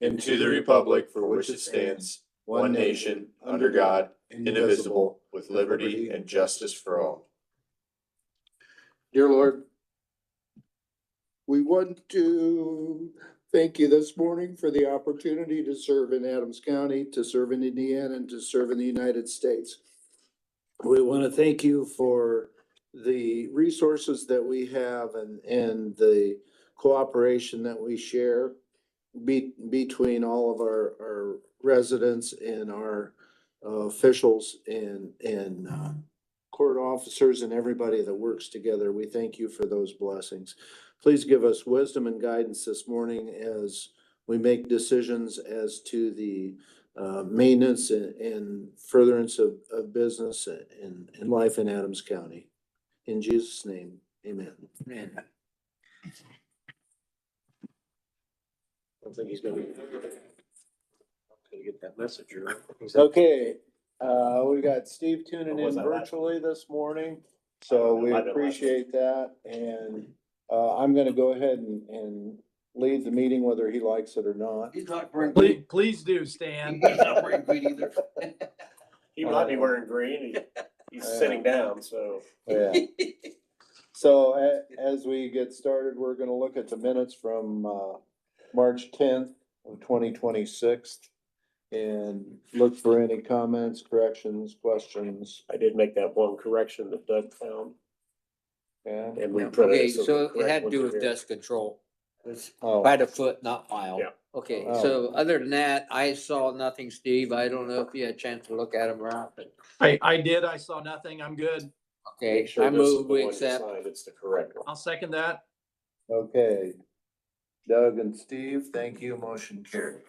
and to the republic for which it stands, one nation, under God, indivisible, with liberty and justice for all. Dear Lord, we want to thank you this morning for the opportunity to serve in Adams County, to serve in Indiana, and to serve in the United States. We want to thank you for the resources that we have and the cooperation that we share between all of our residents and our officials and court officers and everybody that works together. We thank you for those blessings. Please give us wisdom and guidance this morning as we make decisions as to the maintenance and furtherance of business and life in Adams County. In Jesus' name, amen. Man, I don't think he's gonna get that message, or? Okay, we got Steve tuning Or was in that last virtually this morning, so we Might have been last appreciate that. And I'm gonna go ahead and lead the meeting whether he likes it or not. he's not wearing Please, green. please do, Stan. He's not wearing green either. He might be wearing green, he's sitting down, so. Yeah. So as we get started, we're gonna look at the minutes from March 10th of 2026 and look for any comments, corrections, questions. I did make that one correction that Doug found, Yeah. and we printed Okay, it. so the it had correct to do ones with are here. dust control. It's Oh, by the foot, not mile. Yeah. Okay, Oh. so other than that, I saw nothing, Steve. I don't know if you had a chance to look at them or not, but, I did. I saw nothing. I'm good. okay, Make sure I this is move the we one you accept. signed, it's the correct one. I'll second that. okay. Doug and Steve, thank you. Motion carries.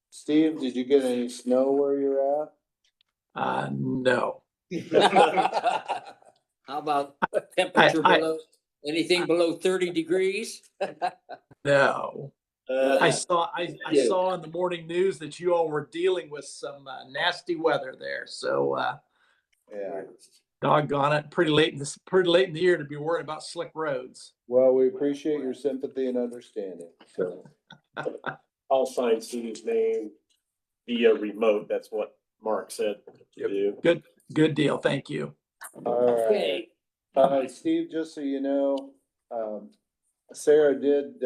Steve, did you get any snow where you're at? No. How about temperature I- below, anything below 30 degrees? No. I Uh, saw in the morning news that you all were dealing with some nasty weather there. So Yeah. doggone it, pretty late in the year to be worried about slick roads. Well, we appreciate your sympathy and understanding. So, I'll sign Steve's name via remote, that's what Mark said to do. Good deal. Thank you. all right. Okay, Steve, just so you know, Sarah did,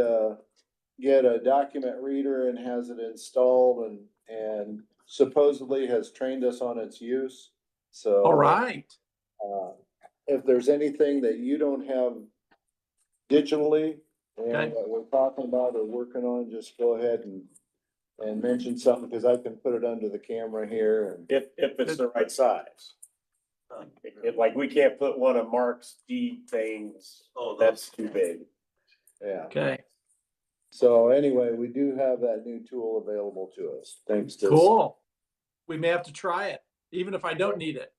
get a document reader and has it installed and supposedly has trained us on its use. So. All right. If there's anything that you don't have digitally and Okay. that we're talking about or working on, just go ahead and mention something, because I can put it under the camera here and. If it's the right size. Like, we can't put one of Mark's D things, that's too big. Yeah, Okay. so anyway, we do have that new tool available to us, thanks to. Cool. We may have to try it, even if I don't need it.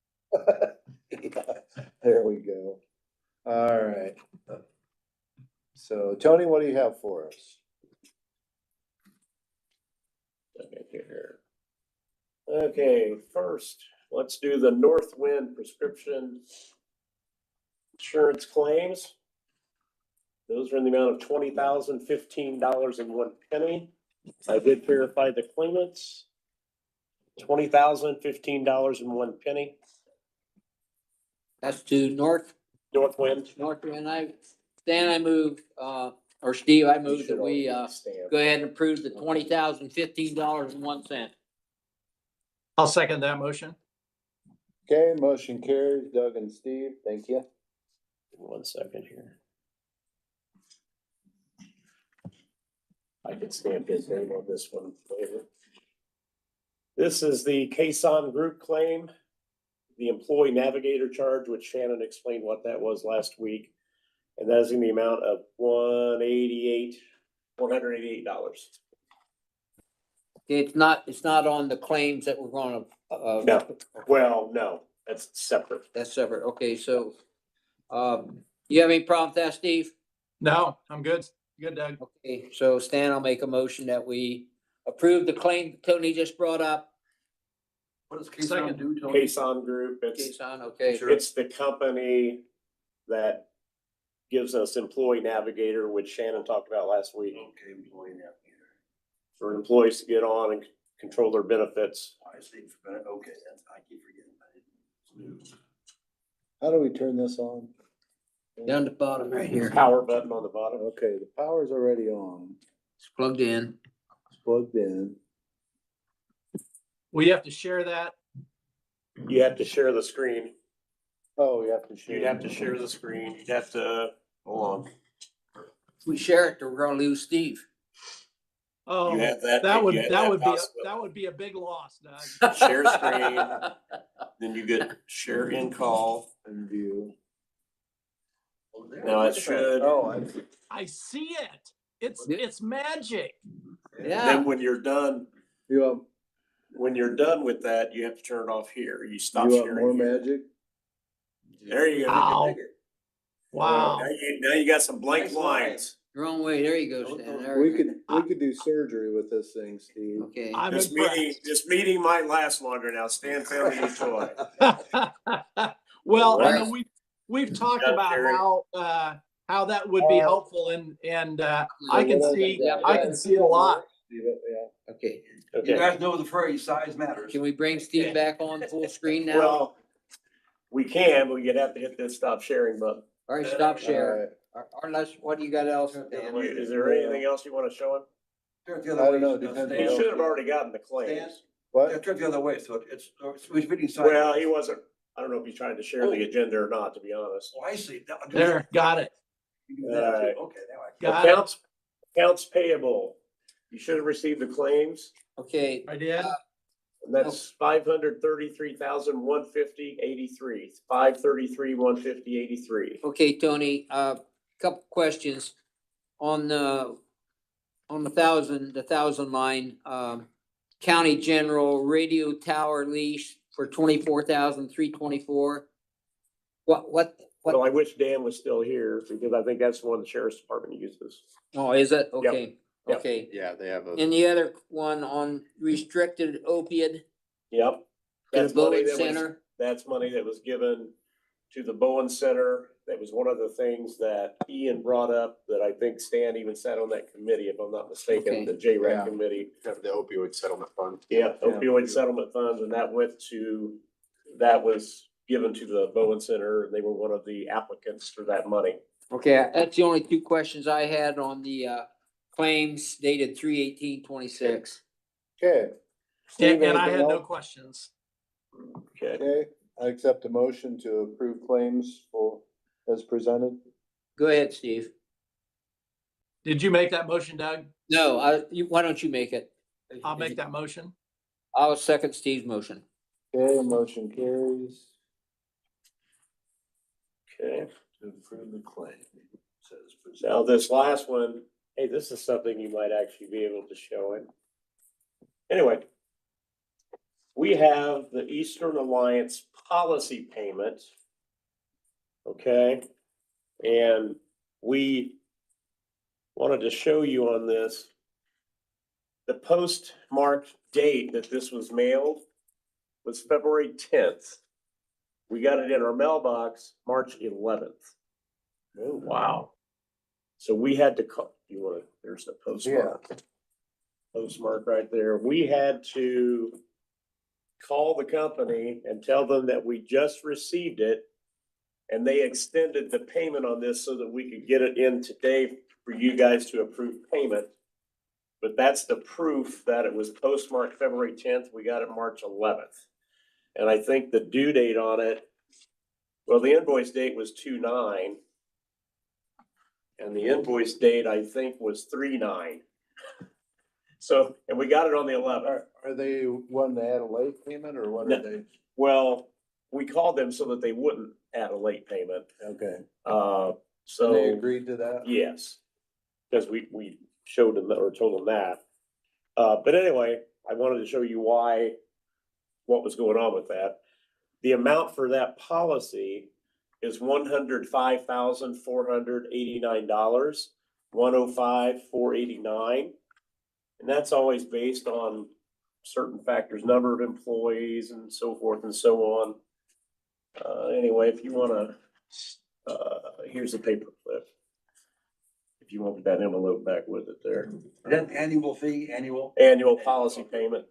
There we go. All right. So Tony, what do you have for us? Okay, first, let's do the Northwind prescription insurance claims. Those are in the amount of $20,015.01. I did verify the claimants. $20,015.01. that's to Northwind. Northwind. I move, or Steve, I move that we, go ahead and approve the $20,015.01. I'll second that motion. Okay, motion carries. Doug and Steve, thank you. 1 second here. I can stamp his name on this one later. This is the Kason Group claim, the employee navigator charge, which Shannon explained what that was last week. And that is in the amount of $188. It's not on the claims that we're gonna, No, well, no, that's separate. that's separate. Okay, so, you have any problem with that, Steve? No, I'm good. Good, Doug. Okay, so Stan, I'll make a motion that we approve the claim Tony just brought up What does Kayson Second. do, Tony? Kason Group, it's, Kason, okay. Sure. it's the company that gives us Employee Navigator, which Shannon talked about last week, Okay, employee navigator. for employees to get on and control their benefits. I see, okay, that's, I keep forgetting. How do we turn this on? Down the bottom right here. Power button on the bottom. Okay, the power's already on. It's plugged in. It's plugged in. We have to share that. You have to share the screen. Oh, you have to share. You'd have to share the screen. You'd have to, hold on. If we share it, we're gonna lose Steve. Oh, You have that. that would, you have that would be, possibility. that would be a big loss, Doug. Share screen, then you get share in call. And view. Now it should, Oh, I see it. It's magic. Yeah, then when you're done, you want, when you're done with that, you have to turn it off here. You stop you want more sharing here. magic? There you go. Wow. Wow. Now you got some blank Nice line. lines. wrong way. There you go, Stan. There We you could do surgery with this thing, Steve. go. Okay. I'm This impressed. meeting might last longer now. Stan found a new toy. Well, I Right. know we've talked Yeah, about Terry. how that would be helpful and I can see it a lot. Okay. You Okay, guys know the phrase, size matters. Can we bring Steve back on full screen now? well, we can, but you'd have to hit this stop sharing button. All right, stop All share. right. Or unless, what do you got else, Dan? Is there anything else you want to show him? Turn it the other I way, don't know, so depends He on- should have already gotten the claims. Yeah, What? turn it the other way, so it's reading size. Well, he wasn't, I don't know if he's trying to share the agenda or not, to be honest. Oh, I see. There, got it. You do that too. Alright. Okay, now I. Got it. Accounts payable. You should have received the claims, Okay, I did. and that's 533,150.83. 533,150.83. okay, Tony, couple questions. On the thousand line, county general radio tower lease for 24,324. What, Well, I wish Dan was still here, because I think that's the one the sheriff's department uses. oh, is it? Okay, Yep. okay. Yeah, they have a. And the other one on restricted opiate Yep. to That's the money Bowen that was, Center. that's money that was given to the Bowen Center. That was one of the things that Ian brought up, that I think Stan even sat on that committee, if I'm not mistaken, Okay. the JRAC Yeah. committee. Have the opioid settlement fund. Yeah, opioid settlement funds, and that was given to the Bowen Center, and they were one of the applicants for that money. Okay, that's the only two questions I had on the claims dated 3/18/26. Okay. Steve, And I anything had no else? questions. Okay, Okay, I accept a motion to approve claims for, as presented. Go ahead, Steve. Did you make that motion, Doug? No, why don't you make it? I'll make that motion. I'll second Steve's motion. Okay, motion carries. okay. To approve the claim. Says present. Now, this last one, hey, this is something you might actually be able to show him. Anyway, we have the Eastern Alliance policy payment. Okay, and we wanted to show you on this. The postmarked date that this was mailed was February 10th. We got it in our mailbox March 11th. Oh, wow. So we had to call, you wanna, there's the postmark. Postmark right there. We had to call the company and tell them that we just received it. And they extended the payment on this so that we could get it in today for you guys to approve payment. But that's the proof that it was postmarked February 10th. We got it March 11th. And I think the due date on it, well, the invoice date was 2/9. And the invoice date, I think, was 3/9. So, and we got it on the 11th. Are they wanting to add a late payment or what No. are they? Well, we called them so that they wouldn't add a late payment. Okay, So. they agreed to that? Yes, because we showed them or told them that. But anyway, I wanted to show you what was going on with that. The amount for that policy is $105,489, $105,489. And that's always based on certain factors, number of employees and so forth and so on. Anyway, if you wanna, here's the paper clip. If you want that envelope back with it there. That annual fee, annual? Annual policy payment.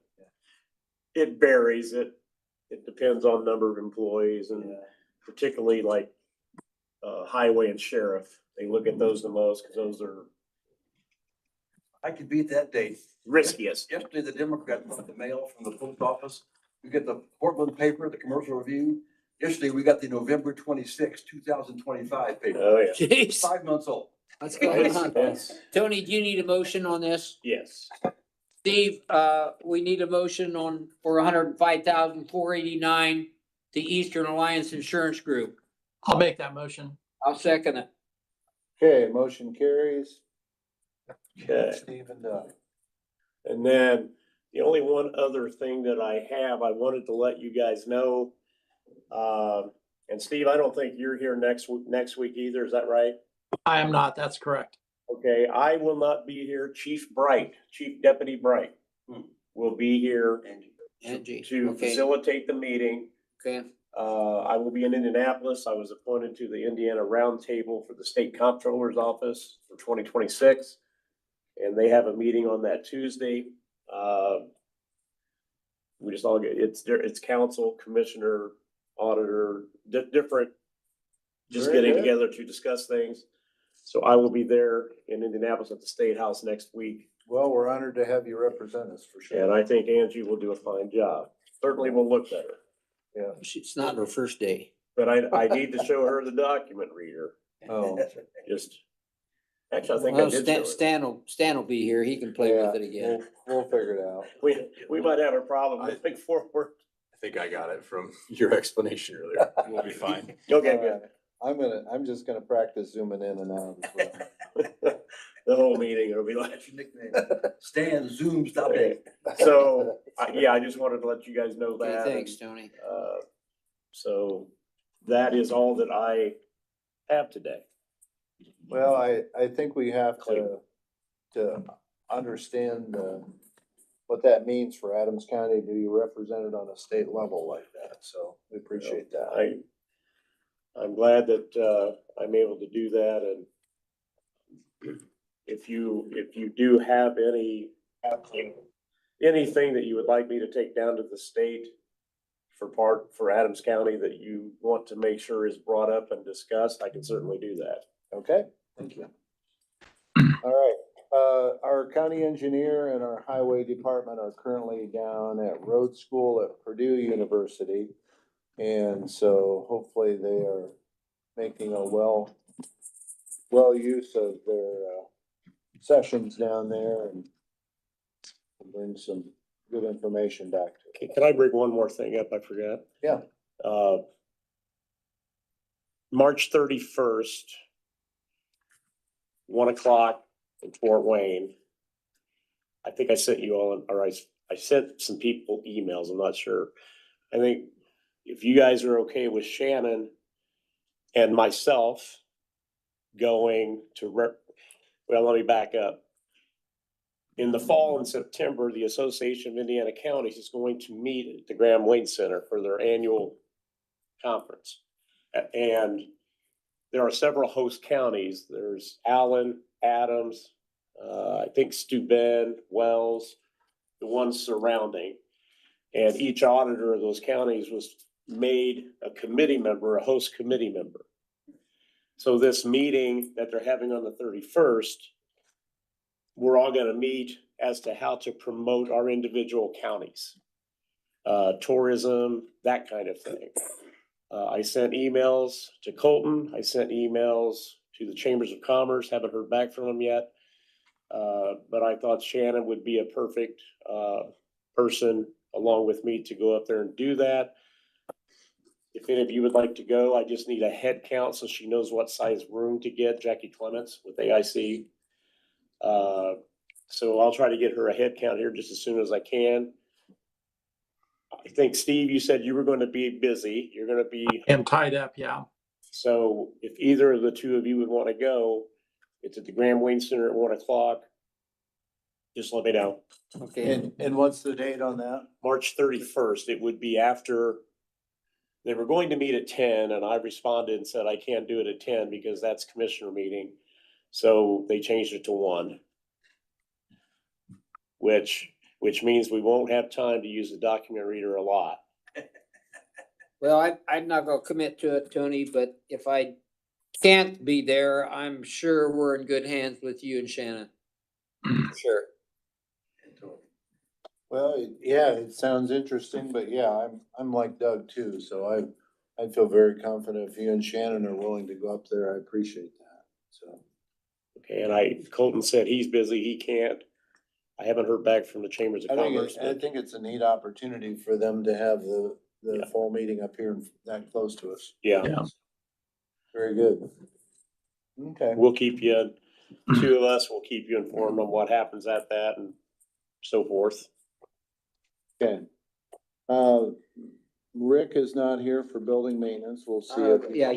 It varies. It depends on number of employees and particularly like, highway and sheriff. They look at those the most because those are I could beat that date. riskiest. Yesterday, the Democrats got the mail from the post office. We get the Portland paper, the commercial review. Yesterday, we got the November 26, 2025 paper. Oh, yeah. Jeez, 5 months old. what's going on? Yes. Tony, do you need a motion on this? Yes. Steve, we need a motion for 105,489 to Eastern Alliance Insurance Group. I'll make that motion. I'll second it. Okay, motion carries. Okay. Steve and Doug. And then the only one other thing that I wanted to let you guys know. And Steve, I don't think you're here next week either. Is that right? I am not, that's correct. Okay, I will not be here. Chief Deputy Bright will be here Angie, to okay, facilitate the meeting. okay. I will be in Indianapolis. I was appointed to the Indiana Roundtable for the State Comptroller's Office for 2026. And they have a meeting on that Tuesday. We just all get, it's council, commissioner, auditor, different, just Very getting good. together to discuss things. So I will be there in Indianapolis at the State House next week. Well, we're honored to have you represent us for sure. And I think Angie will do a fine job. Certainly will look better. It's not her first day. But I need to show her the document reader. Oh, That's right. Just, actually, I think I Well, did show her. Stan will be here. He can play with it again. We'll figure it out. We might have a problem moving forward. I think I got it from your explanation earlier. We'll be fine. Okay, good. I'm just gonna practice zooming in and out as well. The whole meeting will be like, That's your nickname. Stan Zoom, stop it. so, yeah, I just wanted to let you guys know Okay, that. thanks, Tony. So that is all that I have today. Well, I think we have to understand, what that means for Adams County to be represented on a state level like that, so we appreciate that. I'm glad that, I'm able to do that, and if you do have anything that you would like me to take down to the state for Adams County that you want to make sure is brought up and discussed, I can certainly do that. Okay, thank you. All right, our county engineer and our highway department are currently down at road school at Purdue University. And so hopefully they are making a well use of their, sessions down there and bring some good information back to us. Can I bring one more thing up? I forgot. Yeah. March 31st, 1:00 in Fort Wayne. I think I sent you all, or I sent some people emails. I'm not sure. I think if you guys are okay with Shannon and myself going to well, let me back up. In the fall in September, the Association of Indiana Counties is going to meet at the Graham Wayne Center for their annual conference. And there are several host counties. There's Allen, Adams, I think Steuben, Wells, the ones surrounding. And each auditor of those counties was made a committee member, a host committee member. So this meeting that they're having on the 31st, we're all gonna meet as to how to promote our individual counties. Tourism, that kind of thing. I sent emails to Colton, I sent emails to the Chambers of Commerce, haven't heard back from them yet. But I thought Shannon would be a perfect, person along with me to go up there and do that. If any of you would like to go, I just need a head count so she knows what size room to get, Jackie Clements with AIC. So I'll try to get her a head count here just as soon as I can. I think, Steve, you said you were going to be busy. You're going to be, Am tied up, yeah. so if either of the two of you would want to go, it's at the Graham Wayne Center at 1:00. just let me know. Okay, And what's the date on that? March 31st, it would be after, they were going to meet at 10 and I responded and said I can't do it at 10 because that's commissioner meeting. So they changed it to 1. Which means we won't have time to use the document reader a lot. well, I'm not gonna commit to it, Tony, but if I can't be there, I'm sure we're in good hands with you and Shannon. Sure. Well, yeah, it sounds interesting, but yeah, I'm like Doug too, so I feel very confident if you and Shannon are willing to go up there, I appreciate that, so. Okay, and Colton said he's busy, he can't. I haven't heard back from the Chambers of Commerce. I think it's a neat opportunity for them to have the Yeah. fall meeting up here that close to us. Yeah, Yeah. Very good. Okay. we'll keep you, 2 of us, will keep you informed on what happens at that and so forth. Okay. Rick is not here for building maintenance. We'll see if. Yeah,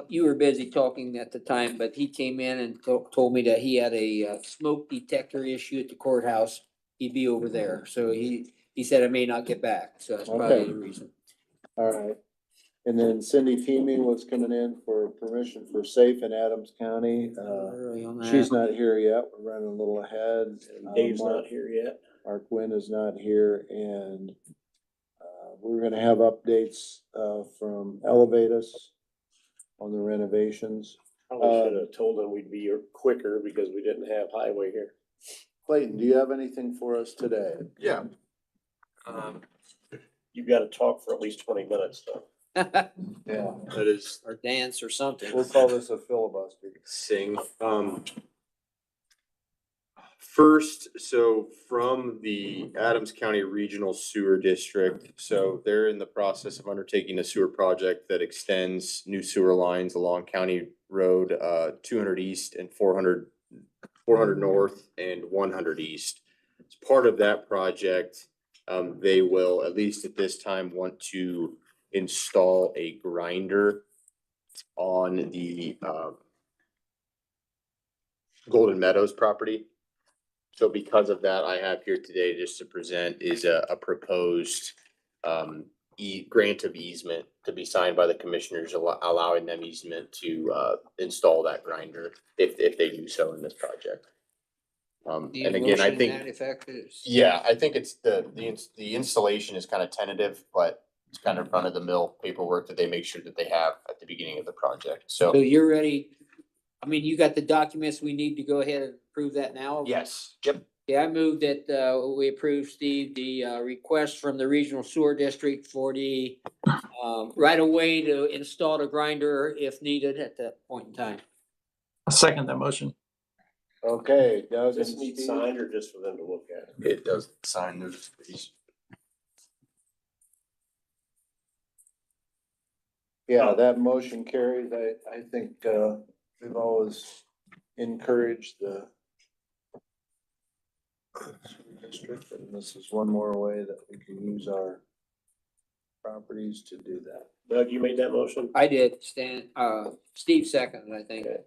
you were busy talking at the time, but he came in and told me that he had a smoke detector issue at the courthouse. He'd be over there, so he said I may not get back, so that's probably Okay. the reason. All right. And then Cindy Feemy was coming in for permission for safe in Adams County. Early on that. She's not here yet. We're running a little ahead. Dave's Mark- not here yet. Mark Wynn is not here and we're gonna have updates from Elevatus on the renovations. Probably should have told him we'd be here quicker because we didn't have highway here. Clayton, do you have anything for us today? Yeah. You've got to talk for at least 20 minutes though. Yeah. That is Or dance or something. We'll call this a filibuster. sing. First, so from the Adams County Regional Sewer District, so they're in the process of undertaking a sewer project that extends new sewer lines along County Road 200 East and 400 North and 100 East. As part of that project, they will, at least at this time, want to install a grinder on the Golden Meadows property. So because of that, I have here today just to present is a proposed grant of easement to be signed by the commissioners, allowing them easement to install that grinder if they do so in this project. And again, I think, yeah, I think it's the installation is kind of tentative, but it's kind of run of the mill paperwork that they make sure that they have at the beginning of the project. So So, you're ready, I mean, you got the documents we need to go ahead and approve that now? yes, yep. Yeah, I moved that, we approve, Steve, the, request from the Regional Sewer District for the, right of way to install the grinder if needed at that point in time. I second that motion. Okay, Doug Does and this need Steve. signed or just for them to look at? It does sign those. Yeah, that motion carries. I think, we've always encouraged the district, and this is one more way that we can use our properties to do that. Doug, you made that motion? I did, Steve seconded, I think. Okay.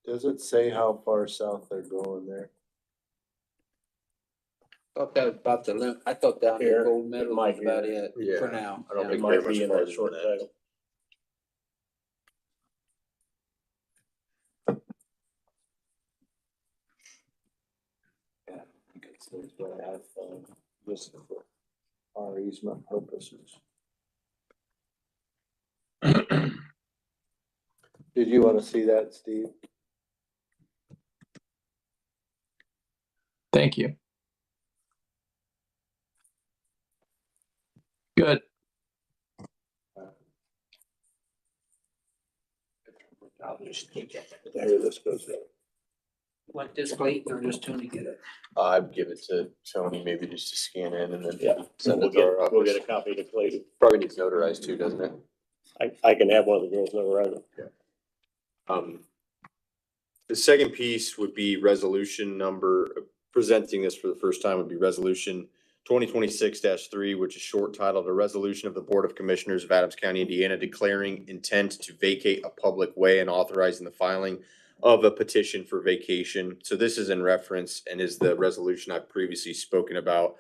Does it say how far south they're going there? Thought that was about the limit, I thought down Here, here, Gold it Meadow might was be. about it Yeah, for now. I don't Yeah. think It might very be in much that farther short than that. title. Yeah, I think it says what I have, this is for our easement purposes. Did you want to see that, Steve? Thank you. Good. I'll just take that. There this goes there. Want this Clayton or just Tony get it? I'd give it to Tony, maybe just to scan in and then Yeah. send We'll it to our we'll get office. a copy to Clayton. Probably needs notarized too, doesn't it? I can have one of the girls notarize it. The second piece would be resolution number, presenting this for the first time would be resolution 2026-3, which is short titled, "A Resolution of the Board of Commissioners of Adams County, Indiana declaring intent to vacate a public way and authorizing the filing of a petition for vacation." So this is in reference and is the resolution I've previously spoken about,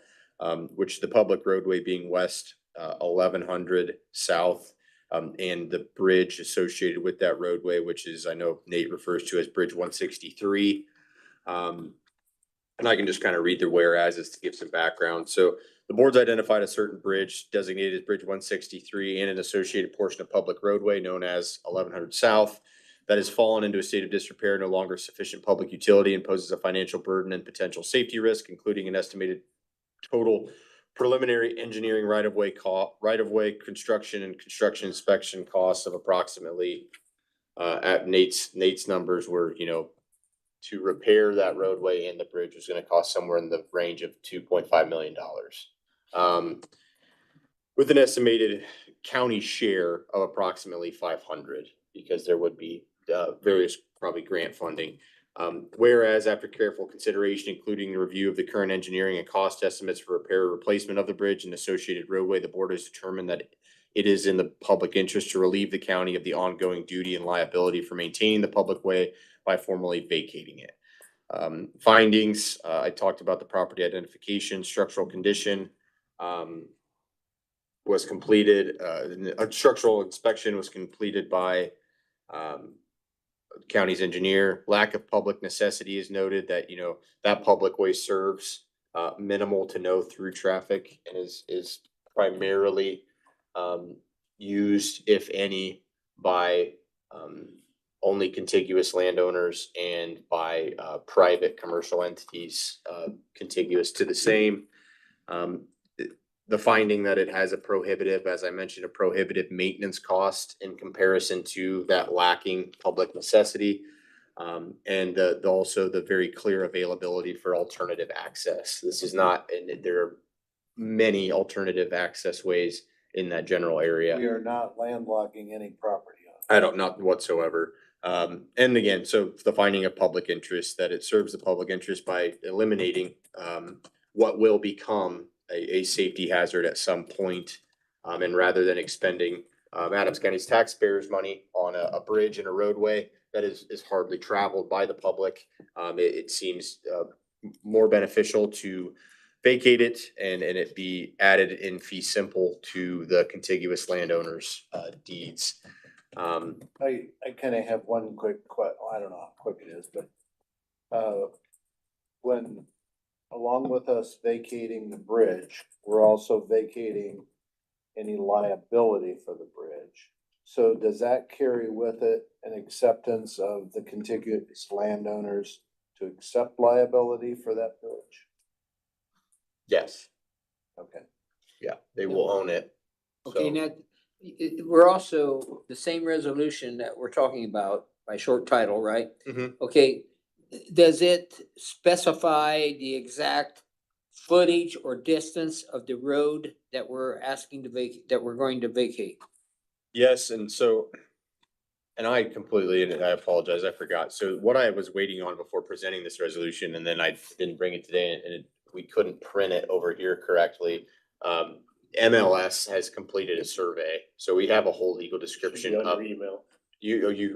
which the public roadway being west 1100 south, and the bridge associated with that roadway, which is, I know Nate refers to as Bridge 163. And I can just kind of read the whereases to give some background. So the board's identified a certain bridge designated as Bridge 163 and an associated portion of public roadway known as 1100 South that has fallen into a state of disrepair, no longer sufficient public utility, and poses a financial burden and potential safety risk, including an estimated total preliminary engineering right-of-way construction and construction inspection costs of approximately, at Nate's numbers were, to repair that roadway and the bridge was gonna cost somewhere in the range of $2.5 million. With an estimated county share of approximately 500, because there would be various probably grant funding. Whereas after careful consideration, including the review of the current engineering and cost estimates for repair or replacement of the bridge and associated roadway, the board has determined that it is in the public interest to relieve the county of the ongoing duty and liability for maintaining the public way by formally vacating it. Findings, I talked about the property identification, structural condition, was completed, a structural inspection was completed by, county's engineer. Lack of public necessity is noted that, that public way serves, minimal to no through traffic and is primarily, used, if any, by, only contiguous landowners and by private commercial entities contiguous to the same. The finding that it has a prohibitive, as I mentioned, a prohibitive maintenance cost in comparison to that lacking public necessity. And also the very clear availability for alternative access. This is not, and there are many alternative access ways in that general area. We are not landlocking any property on it. I don't, not whatsoever. And again, so the finding of public interest, that it serves the public interest by eliminating what will become a safety hazard at some point. And rather than expending Adams County's taxpayers' money on a bridge and a roadway that is hardly traveled by the public, it seems more beneficial to vacate it and it be added in fee simple to the contiguous landowners' deeds. I kind of have one quick I don't know how quick it is, but when, along with us vacating the bridge, we're also vacating any liability for the bridge. So does that carry with it an acceptance of the contiguous landowners to accept liability for that bridge? Yes, Okay. yeah, they will own it. Okay, So- now, we're also, the same resolution that we're talking about by short title, right? Mhm. Okay, does it specify the exact footage or distance of the road that we're asking to vacate, that we're going to vacate? Yes, and so, and I completely, and I apologize, I forgot. So what I was waiting on before presenting this resolution, and then I didn't bring it today, and we couldn't print it over here correctly. MLS has completed a survey, so we have a whole legal description Should be on of your email.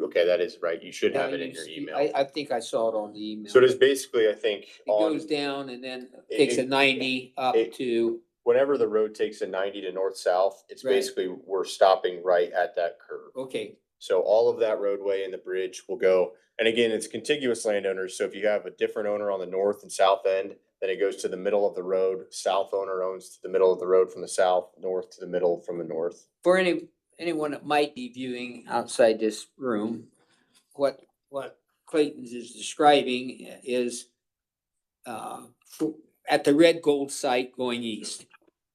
okay, that is right. You should have Yeah, it in your email. I think I saw it on the email. So it is basically, I think, It on goes down and then takes a It- 90 up it- to, whenever the road takes a 90 to north-south, it's Right. basically, we're stopping right at that curve. okay, So all of that roadway and the bridge will go, and again, it's contiguous landowners, so if you have a different owner on the north and south end, then it goes to the middle of the road, south owner owns to the middle of the road from the south, north to the middle from the north. for anyone that might be viewing outside this room, what Clayton's is describing is at the Red Gold site going east.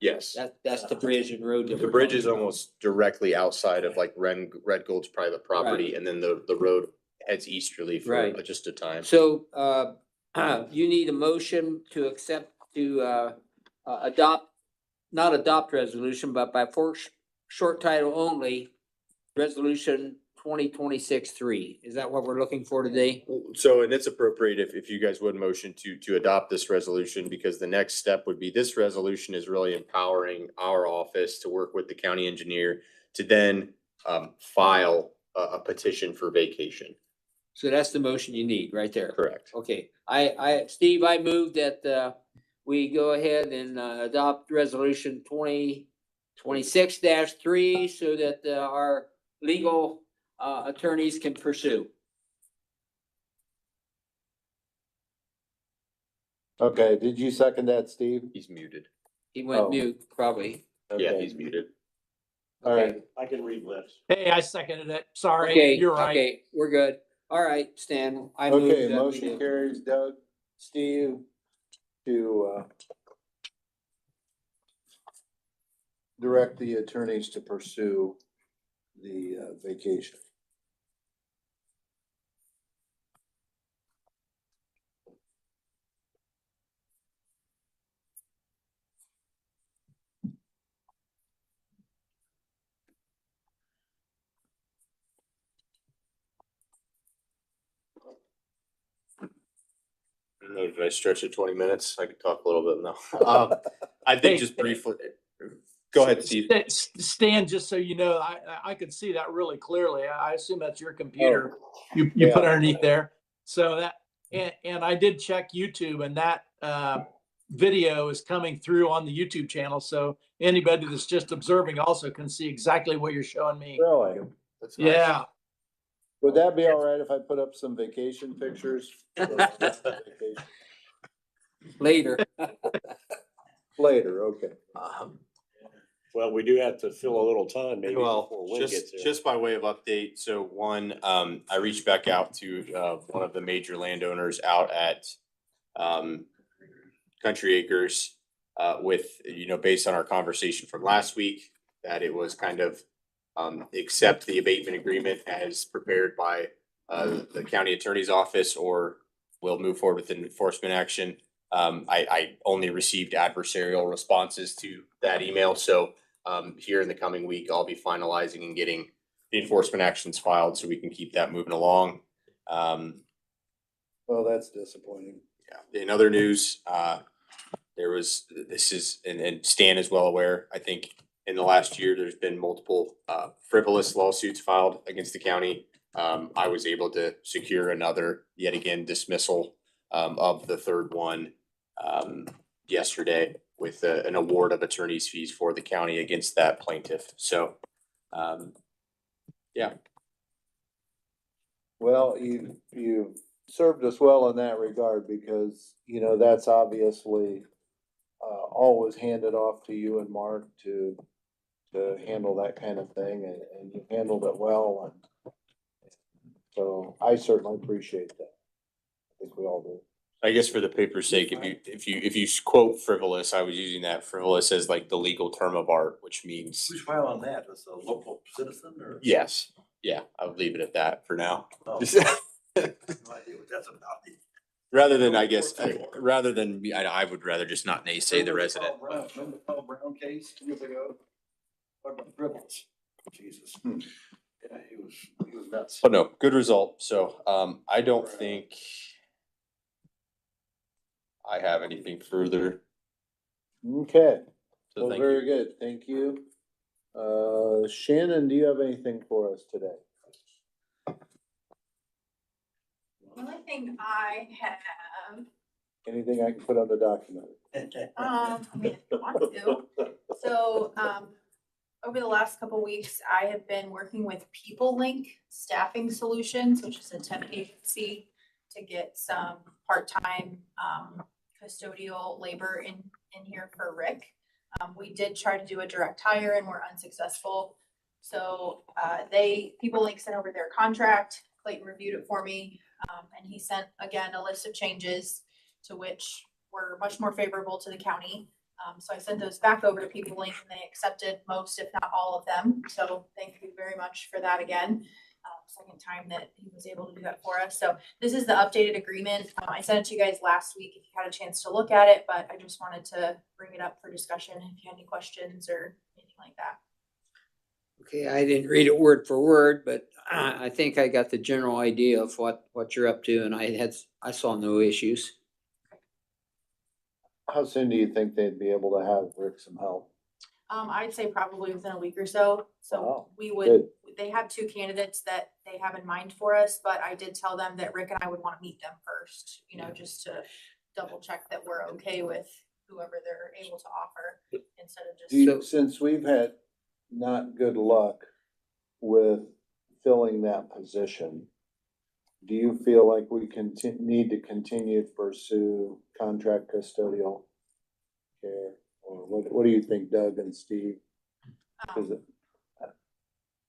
Yes, That's the bridge and road. that the we're bridge talking is about. almost directly outside of like Red Gold's private property, and then the road heads easterly for Right. just a time. So, you need a motion to accept, to, not adopt resolution, but by short title only, resolution 2026-3. Is that what we're looking for today? So, and it's appropriate if you guys would motion to adopt this resolution, because the next step would be, this resolution is really empowering our office to work with the county engineer to then file a petition for vacation. So that's the motion you need right there. Correct. Okay, Steve, I move that, we go ahead and, adopt resolution 2026-3 so that, our legal, attorneys can pursue. Okay, did you second that, Steve? He's muted. He went Oh. mute, probably. Yeah, Okay. he's muted. All right, I can read lips. Hey, I seconded it. Sorry, Okay, you're right. okay, we're good. All right, Stan, I move okay, that we motion do- carries, Doug, Steve, to, direct the attorneys to pursue the, vacation. I don't know, did I stretch it 20 minutes? I could talk a little bit now. I think just briefly, go ahead, Steve. Stan, just so you know, I could see that really clearly. I assume that's your computer you Yeah. put underneath there. So that, and I did check YouTube, and that video is coming through on the YouTube channel. So anybody that's just observing also can see exactly what you're showing me. Really? That's nice. Yeah. Would that be all right if I put up some vacation pictures? Later. Later, okay. Well, we do have to fill a little time maybe Well, before Wynn gets here. just by way of update, so one, I reached back out to, one of the major landowners out at, Country Acres, with, based on our conversation from last week, that it was kind of, accept the abatement agreement as prepared by, the county attorney's office, or we'll move forward with an enforcement action. I only received adversarial responses to that email, so here in the coming week, I'll be finalizing and getting the enforcement actions filed so we can keep that moving along. Well, that's disappointing. Yeah. In other news, and Stan is well aware, I think in the last year, there's been multiple frivolous lawsuits filed against the county. I was able to secure another, yet again, dismissal of the third one yesterday, with an award of attorney's fees for the county against that plaintiff. So, yeah. Well, you served us well in that regard, because, that's obviously always handed off to you and Mark to handle that kind of thing, and you handled it well, and so I certainly appreciate that. I think we all do. I guess for the paper's sake, if you quote frivolous, I was using that frivolous as like the legal term of art, which means Who's file on that? As a local citizen or? yes. Yeah, I'll leave it at that for now. Oh, no idea what that's about. Rather than, I guess, rather than, I would rather just not naysay the resident. Remember the Paul Brown case years ago? Talk about frivolous. Jesus. Yeah, he was nuts. But no, good result. So, I don't think I have anything further. Okay, So well, thank very you. good, thank you. Shannon, do you have anything for us today? The only thing I have, Anything I can put on the document? I mean, if you want to. So, over the last couple weeks, I have been working with PeopleLink Staffing Solutions, which is a temp agency, to get some part-time, custodial labor in here for Rick. We did try to do a direct hire and were unsuccessful. So, PeopleLink sent over their contract. Clayton reviewed it for me, and he sent, again, a list of changes to which were much more favorable to the county. So I sent those back over to PeopleLink, and they accepted most, if not all of them. So thank you very much for that again. Second time that he was able to do that for us. So this is the updated agreement. I sent it to you guys last week if you had a chance to look at it, but I just wanted to bring it up for discussion if you had any questions or anything like that. Okay, I didn't read it word for word, but I think I got the general idea of what you're up to, and I saw no issues. How soon do you think they'd be able to have Rick some help? I'd say probably within a week or so. So Wow, we would, good. they have two candidates that they have in mind for us, but I did tell them that Rick and I would want to meet them first, you know, just to double check that we're okay with whoever they're able to offer instead of Do you, just. since we've had not good luck with filling that position, do you feel like we need to continue to pursue contract custodial care? Or what do you think, Doug and Steve? Is it,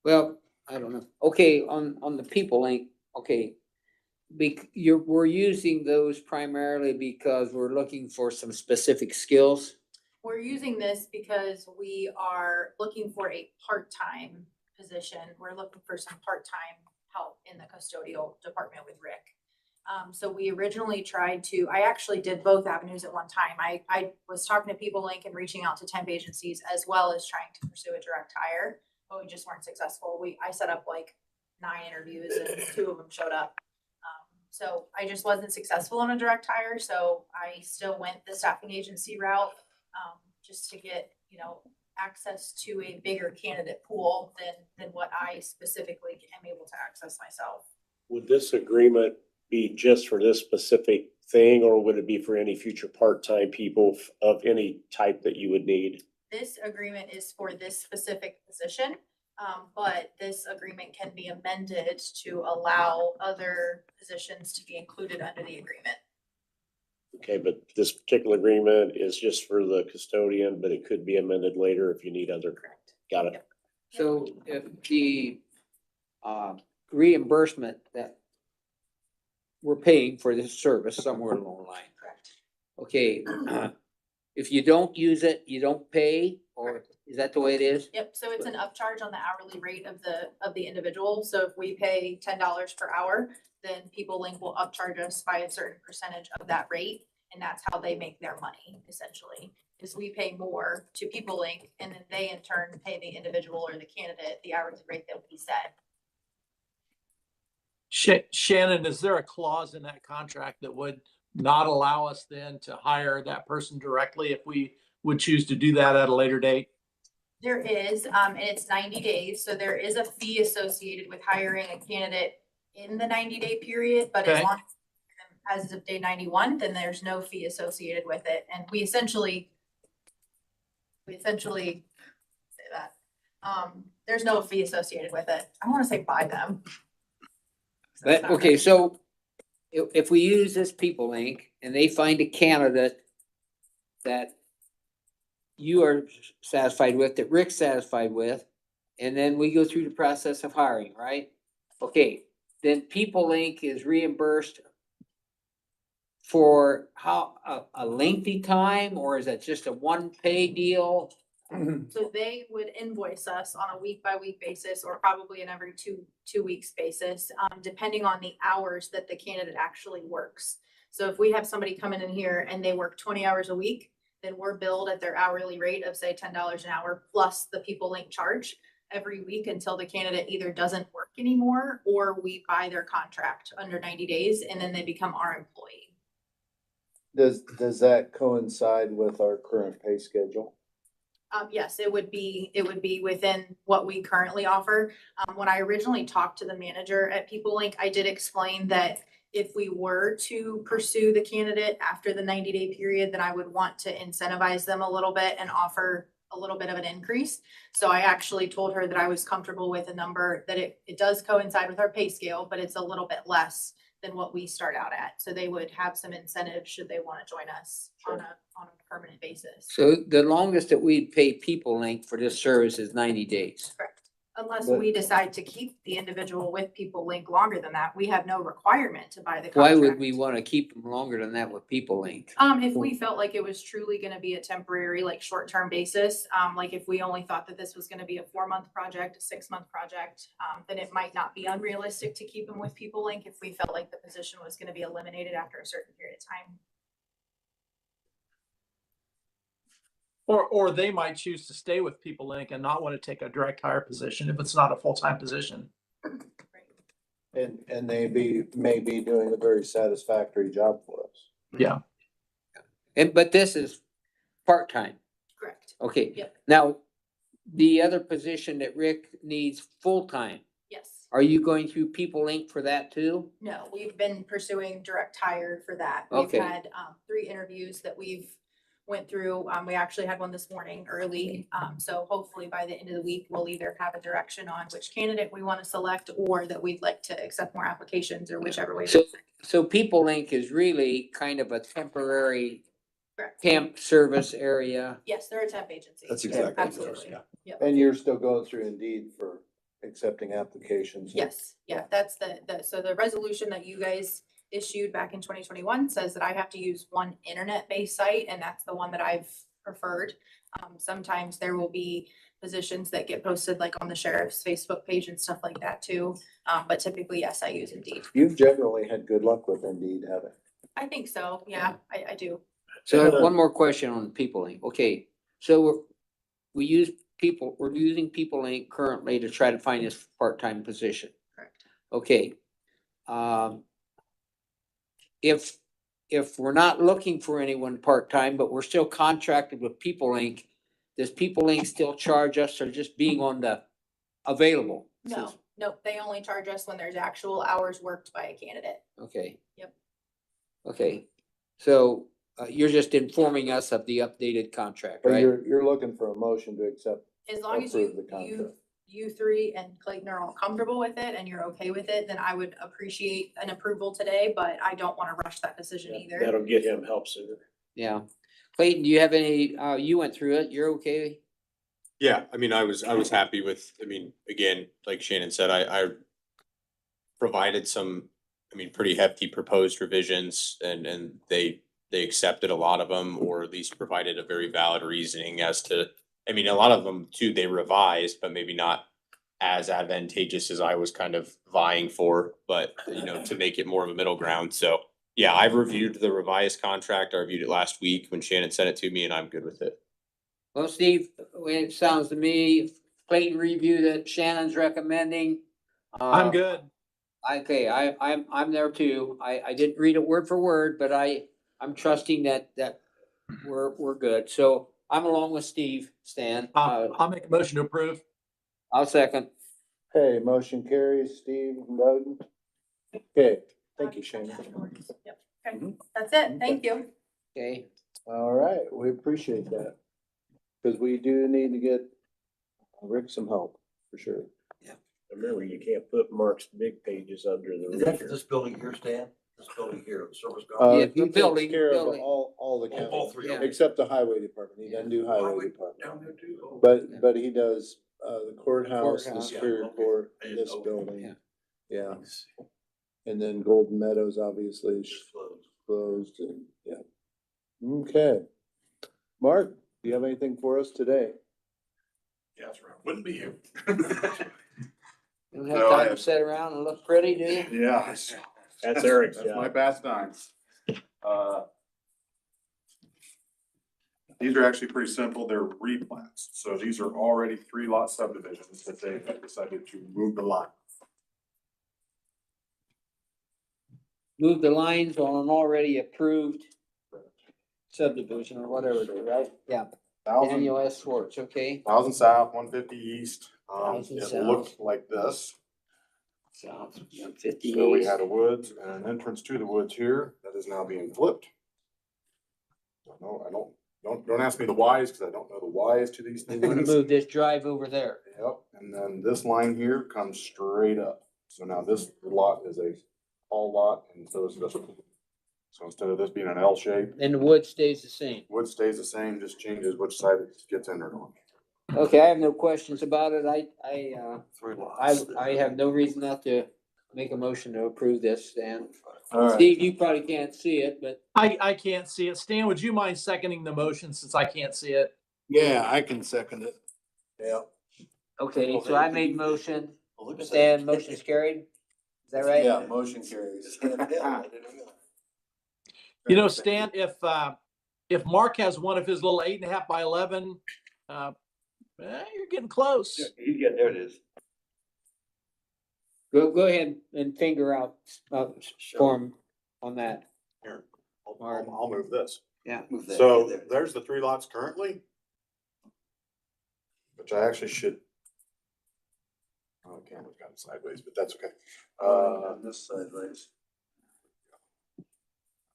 Well, I don't know. Okay, on the People Link, okay. We're using those primarily because we're looking for some specific skills. We're using this because we are looking for a part-time position. We're looking for some part-time help in the custodial department with Rick. So we originally tried to, I actually did both avenues at one time. I was talking to People Link and reaching out to temp agencies as well as trying to pursue a direct hire, but we just weren't successful. I set up like 9 interviews and 2 of them showed up. So I just wasn't successful in a direct hire, so I still went the staffing agency route, just to get, you know, access to a bigger candidate pool than what I specifically am able to access myself. Would this agreement be just for this specific thing, or would it be for any future part-time people of any type that you would need? This agreement is for this specific position, but this agreement can be amended to allow other positions to be included under the agreement. Okay, but this particular agreement is just for the custodian, but it could be amended later if you need other. Correct. Got it. Yep. So if the reimbursement that we're paying for this service somewhere along the line. Correct. Okay, if you don't use it, you don't pay, or is that the way it is? Yep, so it's an upcharge on the hourly rate of the individual. So if we pay $10 per hour, then People Link will upcharge us by a certain percentage of that rate. And that's how they make their money, essentially, is we pay more to People Link and then they in turn pay the individual or the candidate the hourly rate that we set. Shannon, is there a clause in that contract that would not allow us then to hire that person directly if we would choose to do that at a later date? There is, and it's 90 days, so there is a fee associated with hiring a candidate in the 90-day period, but as Okay. long as of day 91, then there's no fee associated with it. And we essentially say that, there's no fee associated with it. I want to say buy them. That's But, not okay, right. so if we use this People Link and they find a candidate that you are satisfied with, that Rick's satisfied with, and then we go through the process of hiring, right? Okay, then People Link is reimbursed for a lengthy time, or is that just a one pay deal? So they would invoice us on a week by week basis, or probably an every two weeks basis, depending on the hours that the candidate actually works. So if we have somebody coming in here and they work 20 hours a week, then we're billed at their hourly rate of say $10 an hour plus the People Link charge every week until the candidate either doesn't work anymore or we buy their contract under 90 days and then they become our employee. does that coincide with our current pay schedule? Yes, it would be within what we currently offer. When I originally talked to the manager at People Link, I did explain that if we were to pursue the candidate after the 90-day period, then I would want to incentivize them a little bit and offer a little bit of an increase. So I actually told her that I was comfortable with a number that it does coincide with our pay scale, but it's a little bit less than what we start out at. So they would have some incentive should they want to join us on a permanent basis. So the longest that we'd pay People Link for this service is 90 days. Correct. Unless But- we decide to keep the individual with People Link longer than that, we have no requirement to buy the contract. Why would we want to keep them longer than that with People Link? If we felt like it was truly gonna be a temporary, like, short-term basis, like if we only thought that this was gonna be a 4-month project, a 6-month project, then it might not be unrealistic to keep them with People Link if we felt like the position was gonna be eliminated after a certain period of time. Or they might choose to stay with People Link and not want to take a direct hire position if it's not a full-time position. And they may be doing a very satisfactory job for us. Yeah. But this is part-time. Correct. Okay. Yep. Now, the other position that Rick needs full-time, Yes. are you going through People Inc. for that too? No, we've been pursuing direct hire for that. We've Okay. had 3 interviews that we've went through. We actually had one this morning early. So hopefully by the end of the week, we'll either have a direction on which candidate we want to select or that we'd like to accept more applications or whichever way. So People Inc. is really kind of a temporary Correct. temp service area. Yes, they're a temp agency. That's exactly what it is, Absolutely. yeah. Yep. And you're still going through Indeed for accepting applications? Yes, yeah, that's so the resolution that you guys issued back in 2021 says that I have to use one internet-based site, and that's the one that I've preferred. Sometimes there will be positions that get posted like on the sheriff's Facebook page and stuff like that too. But typically, yes, I use Indeed. You've generally had good luck with Indeed, haven't I think so, yeah, I do. So I have one more question on People Inc. Okay, so we're using People Inc. currently to try to find this part-time position. Correct. Okay. If we're not looking for anyone part-time, but we're still contracted with People Inc., does People Inc. still charge us for just being on the available? No, they only charge us when there's actual hours worked by a candidate. Okay. Yep. Okay, so you're just informing us of the updated contract, But right? you're looking for a motion to accept. As long as Approve the you contract. 3 and Clayton are all comfortable with it and you're okay with it, then I would appreciate an approval today, but I don't want to rush that decision either. That'll get him help sooner. Yeah. Clayton, do you have any, you went through it, you're okay? Yeah, I mean, I was happy with, I mean, again, like Shannon said, I provided some, I mean, pretty hefty proposed revisions and they accepted a lot of them, or at least provided a very valid reasoning as to, I mean, a lot of them too, they revised, but maybe not as advantageous as I was kind of vying for, but you know, to make it more of a middle ground. So yeah, I've reviewed the revised contract. I reviewed it last week when Shannon sent it to me and I'm good with it. Well, Steve, it sounds to me, Clayton reviewed it, Shannon's recommending. I'm good. Okay, I'm there too. I didn't read it word for word, but I'm trusting that we're good. So I'm along with Steve, Stan. I'll make a motion to approve. I'll second. Okay, motion carries, Steve and Doug. Okay, thank you, Shane. Yep, okay, that's it, thank you. Okay, All right, we appreciate that. Cause we do need to get Rick some help, for sure. Remember, you can't put Mark's big pages under the. Is that for this building here, Stan? This building here, the service Uh, garage? Yeah, he takes building, care of building. all the All county, three, Yeah. okay. except the highway department. He doesn't do highway Highway department. Down there too? Oh. But he does, the courthouse, the Courthouse. Superior Yeah, okay. Court, And- this okay. building. Yeah. Yeah, and then Golden Meadows obviously is It's closed. closed and, yeah. Okay. Mark, do you have anything for us today? Yeah, that's right. Wouldn't be here. you don't have No, I time to have- sit around and look pretty, do you? Yeah. That's Eric's That's my job. pastime. These are actually pretty simple. They're replats. So these are already 3-lot subdivisions that they have decided to move the line. Move the lines on an already approved subdivision or whatever it is, right? Yeah. Daniel S. Schwartz, okay. 1,000 south, 150 east. 1,000 It south. looked like this. South, 150 So we east. had a woods and an entrance to the woods here that is now being flipped. Don't ask me the whys, because I don't know the whys to these We're gonna things. move this drive over there. Yep, and then this line here comes straight up. So now this lot is a all lot, and so is this one. So instead of this being an L shape, And the wood stays the same. wood stays the same, just changes which side it gets entered on. Okay, I have no questions about it. I 3 lots. have no reason not to make a motion to approve this, and All right. Steve, you probably can't see it, but I can't see it. Stan, would you mind seconding the motion since I can't see it? Yeah, I can second it. Yeah. okay, so I made motion, Well, look at Stan, that. motion's carried. Is that right? Yeah, motion carries. You know, Stan, if Mark has one of his little 8.5 by 11, you're getting close. Yeah, there it is. Go ahead and finger out, form on that. Here, Mark. I'll move this. Yeah. Move that So there. there's the 3 lots currently. Which I actually should. Oh, the camera's got it sideways, but that's okay. On this side, right?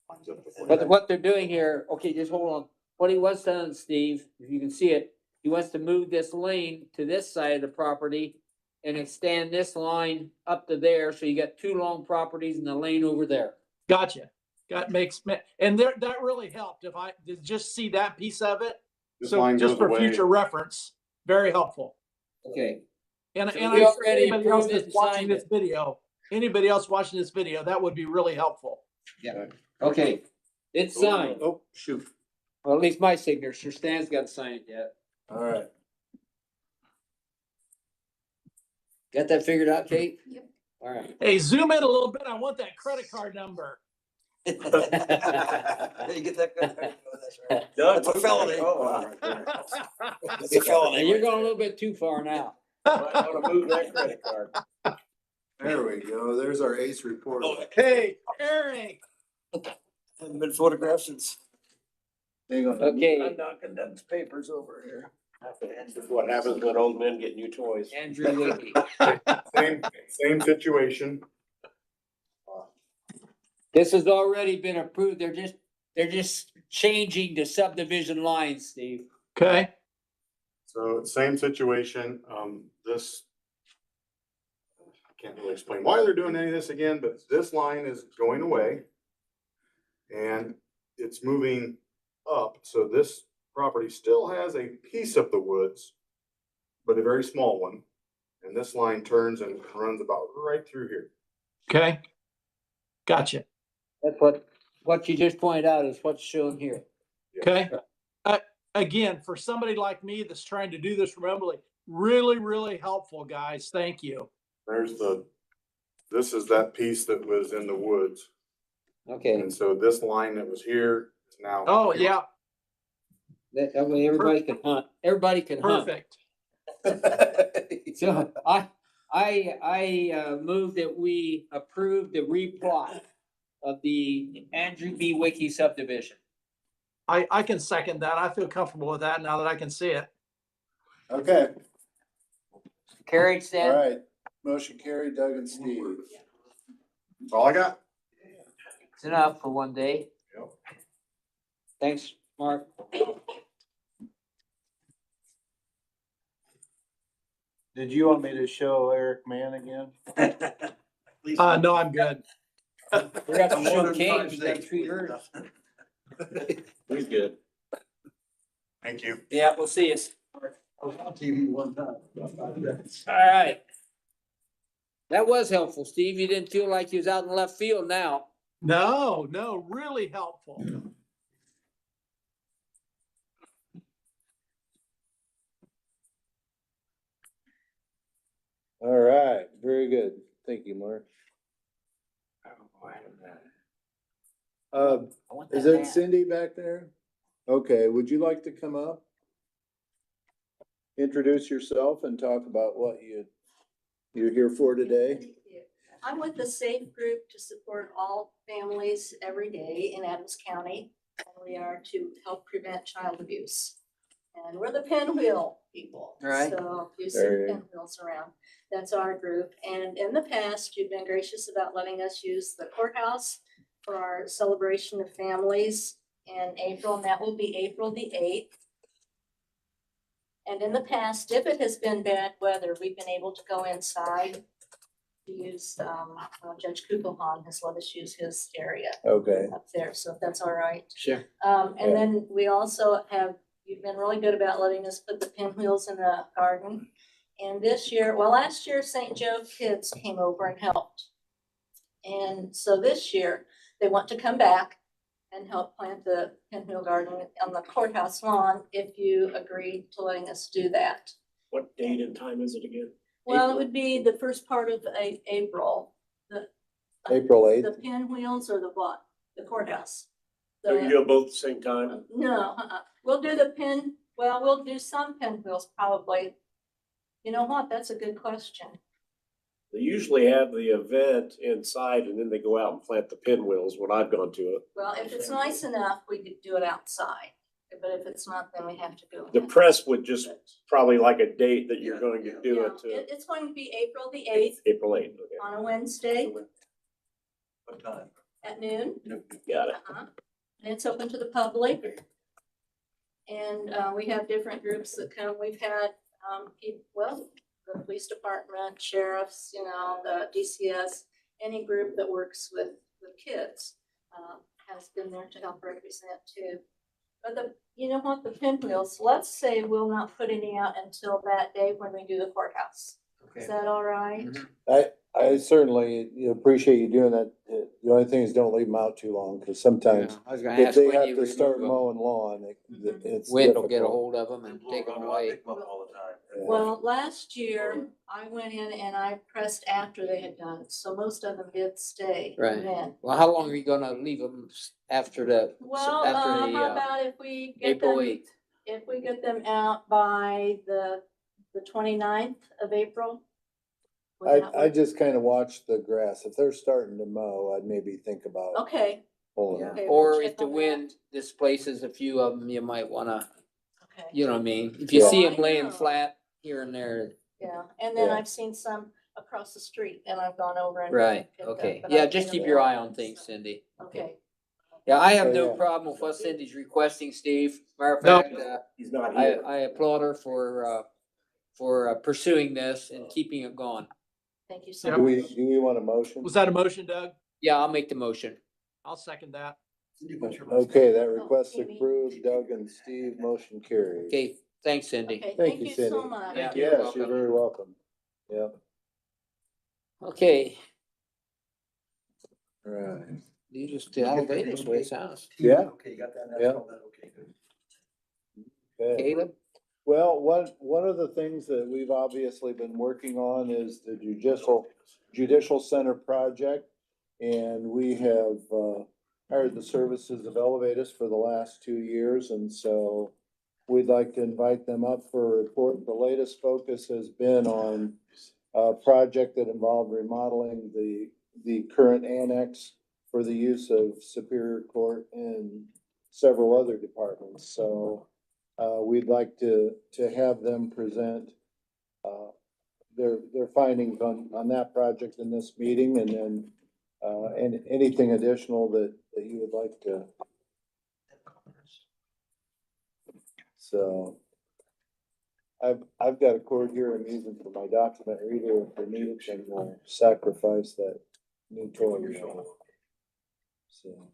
Lines up before But that. what they're doing here, okay, just hold on. What he was saying, Steve, if you can see it, he wants to move this lane to this side of the property and extend this line up to there, so you got 2 long properties and the lane over there. Gotcha. And there, that really helped if I did just see that piece of it. This So line just goes for away. future reference, very helpful. Okay. And, So and we I, already anybody else approved it that's and watching signed this it. video, anybody else watching this video, that would be really helpful. Okay, it's signed. Oh, shoot. Well, at least my signature. Stan's got to sign it yet. All right. Got that figured out, Kate? Yep. All right. Hey, zoom in a little bit. I want that credit card number. You get that? That's right. That's a felony. It's a felony. And you're going a little bit too far now. Move that credit card. There we go. There's our ace report. Hey, Eric. Haven't been photographed since. Hang on. Okay, knocking Doug's papers over here. This is what happens when old men get new toys. Andrew Wiki. Same situation. This has already been approved. They're just changing the subdivision lines, Steve. Okay. So same situation, this. I can't really explain why they're doing any of this again, but this line is going away. And it's moving up, so this property still has a piece of the woods, but a very small one. And this line turns and runs about right through here. Okay. Gotcha. That's what you just pointed out is what's shown here. Okay. Again, for somebody like me that's trying to do this remotely, really, really helpful, guys. Thank you. This is that piece that was in the woods. Okay, And so this line that was here is now. Oh, yeah, that way everybody can hunt. Everybody can hunt. perfect. So I move that we approve the replot of the Andrew B. Wiki subdivision. I can second that. I feel comfortable with that now that I can see it. Okay, Carried, all Stan? right. Motion carried, Doug and Steve. That's all I got. It's enough for one day. Yep. Thanks, Mark. Did you want me to show Eric Mann again? No, I'm good. We got to show Kate, we got 3 birds. He's good. Thank you. Yeah, we'll see us. I was on TV one time. All right. That was helpful, Steve. You didn't feel like you was out in left field now. No, really helpful. All right, very good. Thank you, Mark. Is it Cindy back there? Okay, would you like to come up? Introduce yourself and talk about what you're here for today. Thank you. I'm with the SAFE Group to support all families every day in Adams County. And we are to help prevent child abuse. And we're the pinwheel people. Right. So you see There you the go. pinwheels around. That's our group. And in the past, you've been gracious about letting us use the courthouse for our celebration of families in April, and that will be April the 8th. And in the past, if it has been bad weather, we've been able to go inside. We used, Judge Kugelhahn has let us use his area Okay, up there, so if that's all right. Sure. And then we also have, you've been really good about letting us put the pinwheels in the garden. And this year, well, last year, St. Joe kids came over and helped. And so this year, they want to come back and help plant the pinwheel garden on the courthouse lawn if you agree to letting us do that. What date and time is it again? Well, it would be the first part of April, April the 8th. pinwheels or the what? The courthouse. So you do it both at the same time? No, we'll do we'll do some pinwheels probably. You know what? That's a good question. They usually have the event inside and then they go out and plant the pinwheels when I've gone to it. Well, if it's nice enough, we could do it outside, but if it's not, then we have to go. The in. press would just probably like a date that you're going to do Yeah, it to it's going to be April the 8th April 8th. Okay, on a Wednesday What time? at noon. got it. Uh-huh. And it's open to the public. And we have different groups that come. We've had, the police department, sheriffs, the DCS, any group that works with kids has been there to help represent too. But the pinwheels, let's say we'll not put any out until that day when we do the courthouse. Is that all right? I certainly appreciate you doing that. The only thing is don't leave them out too long, cause sometimes I was gonna if ask they when have you to start remove them. mowing lawn, it's Wind will get a difficult. hold of them and take them away. Pick 'em up all the time. Yeah. Well, last year I went in and I pressed after they had done it, so most of them did stay. Right. Then. Well, how long are you gonna leave them after Well, after how the, about if we get April them, 8th? if we get them out by the 29th of April? Would that I work? just kinda watch the grass. If they're starting to mow, I'd maybe think about Okay, pulling Yeah. them. Okay, we'll Or check if the on that. wind displaces a few of them, you might wanna, okay, you know what I mean? If you Yeah. see Oh, them I laying know. flat here and there, yeah, and then Yeah. I've seen some across the street and I've gone over and. right, picked up, okay. but Yeah, I've just seen keep them your all, eye on things, so- Cindy. Okay, Yeah, I have Oh, no yeah. problem with what Cindy's requesting, Steve. Matter of No. fact, He's not I, here. I applaud her for pursuing this and keeping it going. thank you so Yeah. Do much. we want a motion? Was that a motion, Doug? Yeah, I'll make the motion. I'll second that. Cindy, what's your last Okay, name? that request Amy. approved. Doug and Steve, motion carries. Okay, thanks, Cindy. Okay, Thank thank you, you so Cindy. much. Yeah. Yes, you're welcome. very welcome. Yeah, Okay, right. you just elevate this way it sounds. Yeah. Okay, you got that? That's Yeah. all that, okay, good. Okay. Caleb? Well, one of the things that we've obviously been working on is the judicial center project. And we have, hired the services of Elevatus for the last 2 years, and so we'd like to invite them up for a report. The latest focus has been on a project that involved remodeling the current annex for the use of Superior Court and several other departments. So we'd like to have them present their findings on that project in this meeting, and then and anything additional that you would like to. So I've got a cord here I'm using for my document reader. If we need it, then we'll sacrifice that new toy. So.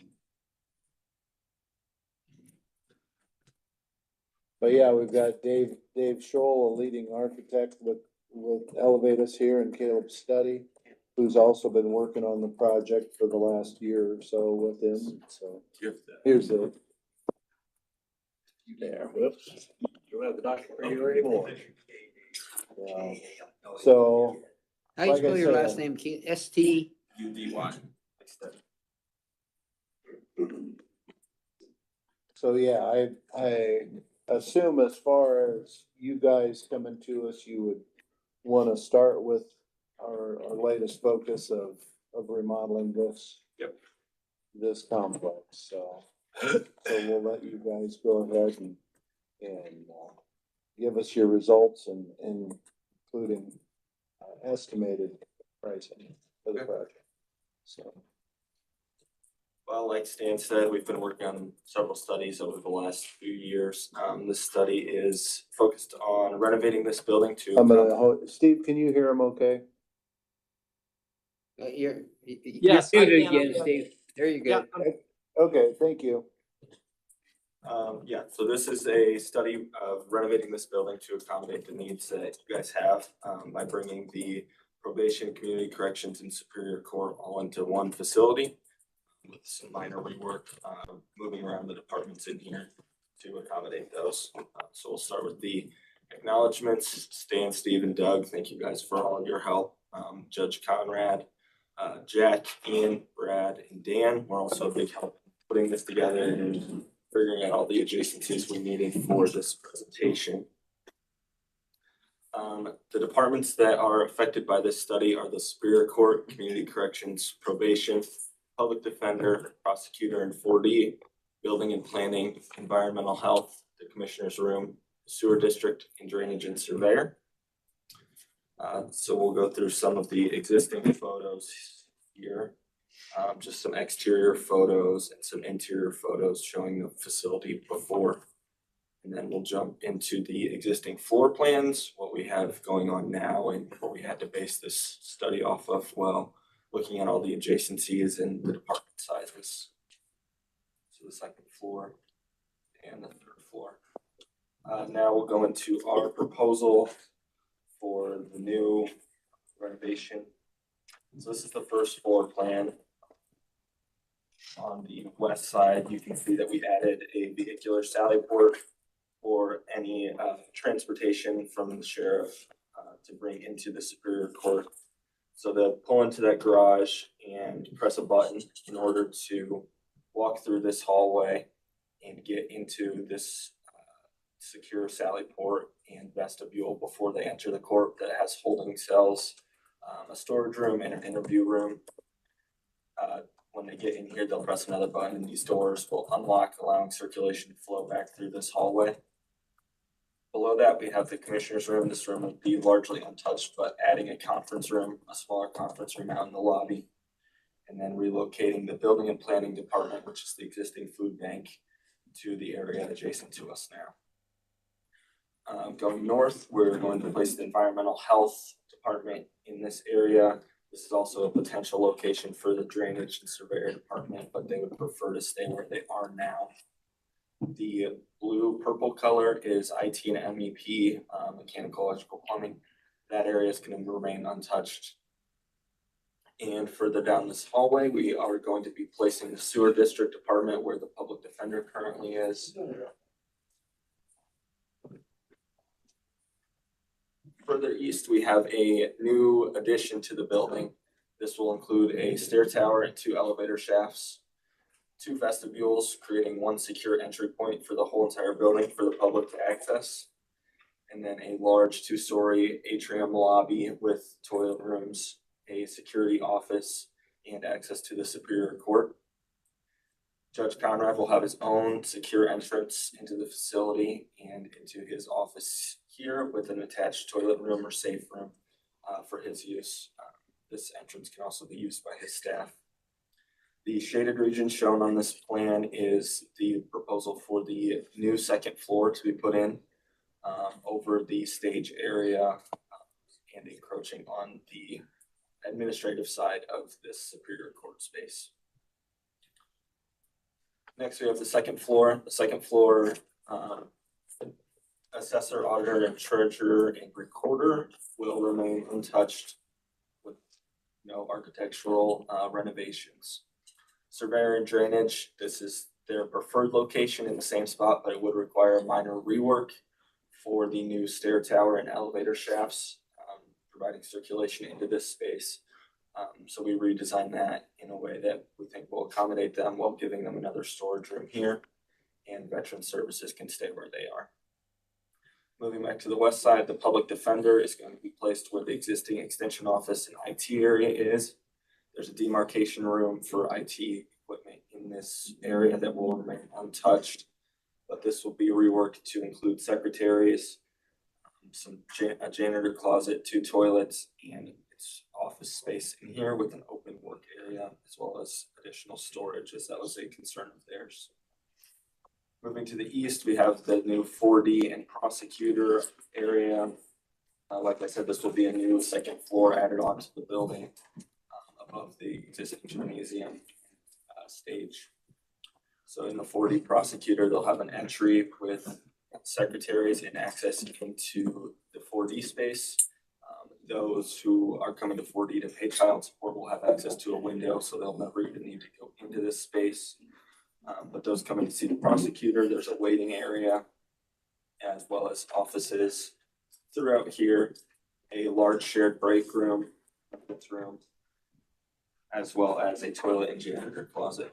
But yeah, we've got Dave Scholl, a leading architect with Elevatus here, and Caleb Study, who's also been working on the project for the last year or so with him, so. Here's it. There, whoops. You don't have the document reader anymore. Yeah. So, How you Like I spell your last said- name? ST? so yeah, I assume as far as you guys coming to us, you would wanna start with our latest focus of remodeling this. Yep. This complex, so we'll let you guys go ahead and give us your results and including estimated pricing for the project, so. Well, like Stan said, we've been working on several studies over the last few years. This study is focused on renovating this building to. I'm gonna, Steve, can you hear him okay? You're Yes, I muted can. again, Steve. There you Yeah, go. Okay, thank you. Yeah, so this is a study of renovating this building to accommodate the needs that you guys have, by bringing the probation, community corrections, and Superior Court all into one facility with some minor rework, moving around the departments in here to accommodate those. So we'll start with the acknowledgements. Stan, Steve, and Doug, thank you guys for all of your help. Judge Conrad, Jack, Ian, Brad, and Dan were also a big help putting this together and figuring out all the adjacencies we needed for this presentation. The departments that are affected by this study are the Superior Court, Community Corrections, Probation, Public Defender, Prosecutor, and 4D, Building and Planning, Environmental Health, the Commissioner's Room, Sewer District, and Drainage and Surveyor. So we'll go through some of the existing photos here. Just some exterior photos and some interior photos showing the facility before. And then we'll jump into the existing floor plans, what we have going on now and what we had to base this study off of while looking at all the adjacencies and the department sizes. So the second floor and the third floor. Now we'll go into our proposal for the new renovation. So this is the first floor plan. On the west side, you can see that we added a vehicular sally port for any transportation from the sheriff to bring into the Superior Court. So they'll pull into that garage and press a button in order to walk through this hallway and get into this secure sally port and vestibule before they enter the court that has holding cells, a storage room, and an interview room. When they get in here, they'll press another button and these doors will unlock, allowing circulation to flow back through this hallway. Below that, we have the commissioner's room. This room will be largely untouched, but adding a conference room, a smaller conference room out in the lobby, and then relocating the building and planning department, which is the existing food bank, to the area adjacent to us now. Going north, we're going to place the environmental health department in this area. This is also a potential location for the drainage and surveyor department, but they would prefer to stay where they are now. The blue purple color is IT and MEP, mechanical, electrical, plumbing. That area is going to remain untouched. And further down this hallway, we are going to be placing the sewer district department where the public defender currently is. Further east, we have a new addition to the building. This will include a stair tower and 2 elevator shafts, 2 vestibules, creating 1 secure entry point for the whole entire building for the public to access. And then a large 2-story atrium lobby with toilet rooms, a security office, and access to the Superior Court. Judge Conrad will have his own secure entrance into the facility and into his office here with an attached toilet room or safe room for his use. This entrance can also be used by his staff. The shaded region shown on this plan is the proposal for the new second floor to be put in over the stage area and encroaching on the administrative side of this Superior Court space. Next, we have the second floor. The second floor, assessor, auditor, and treasurer and recorder will remain untouched with no architectural renovations. Surveyor and drainage, this is their preferred location in the same spot, but it would require a minor rework for the new stair tower and elevator shafts, providing circulation into this space. So we redesigned that in a way that we think will accommodate them while giving them another storage room here, and veteran services can stay where they are. Moving back to the west side, the public defender is going to be placed where the existing extension office and IT area is. There's a demarcation room for IT equipment in this area that will remain untouched, but this will be reworked to include secretaries, a janitor closet, 2 toilets, and its office space in here with an open work area, as well as additional storage, as that was a concern of theirs. Moving to the east, we have the new 4D and prosecutor area. Like I said, this will be a new second floor added onto the building above the existing gymnasium stage. So in the 4D prosecutor, they'll have an entry with secretaries and access into the 4D space. Those who are coming to 4D to pay child support will have access to a window, so they'll never even need to go into this space. But those coming to see the prosecutor, there's a waiting area as well as offices throughout here, a large shared break room, as well as a toilet and janitor closet.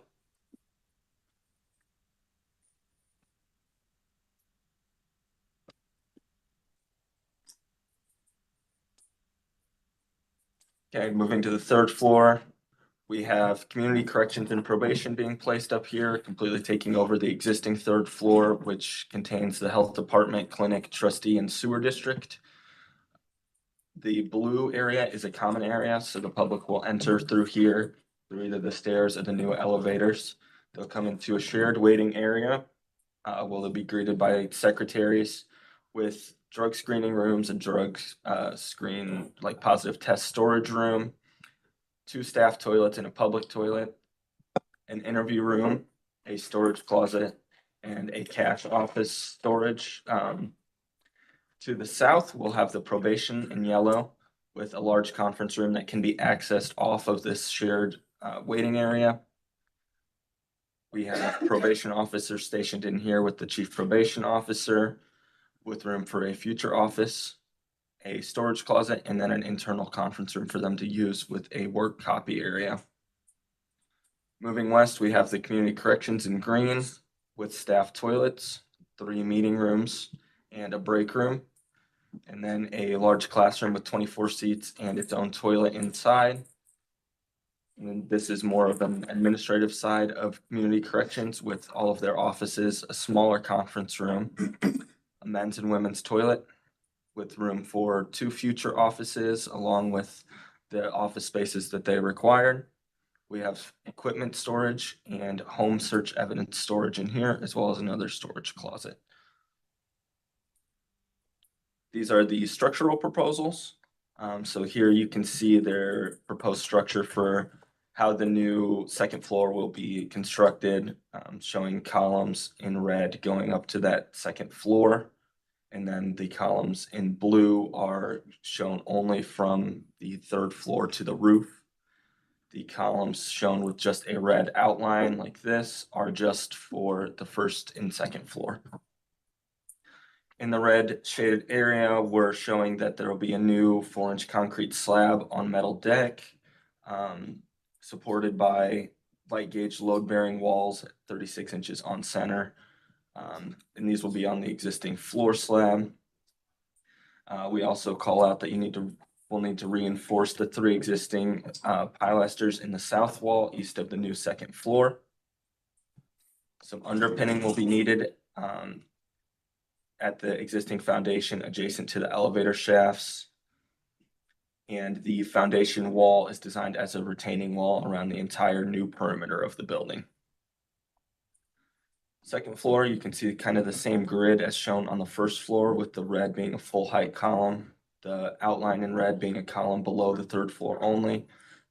Okay, moving to the third floor, we have community corrections and probation being placed up here, completely taking over the existing third floor, which contains the health department, clinic, trustee, and sewer district. The blue area is a common area, so the public will enter through here, through either the stairs or the new elevators. They'll come into a shared waiting area. Will they be greeted by secretaries with drug screening rooms and drugs screen, like positive test storage room, 2 staff toilets and a public toilet, an interview room, a storage closet, and a cash office storage. To the south, we'll have the probation in yellow with a large conference room that can be accessed off of this shared waiting area. We have probation officers stationed in here with the chief probation officer with room for a future office, a storage closet, and then an internal conference room for them to use with a work copy area. Moving west, we have the community corrections in green with staff toilets, 3 meeting rooms, and a break room. And then a large classroom with 24 seats and its own toilet inside. And then this is more of an administrative side of community corrections with all of their offices, a smaller conference room, a men's and women's toilet with room for 2 future offices along with the office spaces that they required. We have equipment storage and home search evidence storage in here, as well as another storage closet. These are the structural proposals. So here you can see their proposed structure for how the new second floor will be constructed, showing columns in red going up to that second floor. And then the columns in blue are shown only from the third floor to the roof. The columns shown with just a red outline like this are just for the first and second floor. In the red shaded area, we're showing that there will be a new 4-inch concrete slab on metal deck, supported by light gauge load bearing walls at 36 inches on center. And these will be on the existing floor slab. We also call out that we'll need to reinforce the 3 existing pilasters in the south wall east of the new second floor. Some underpinning will be needed at the existing foundation adjacent to the elevator shafts. And the foundation wall is designed as a retaining wall around the entire new perimeter of the building. Second floor, you can see kind of the same grid as shown on the first floor, with the red being a full height column, the outline in red being a column below the third floor only,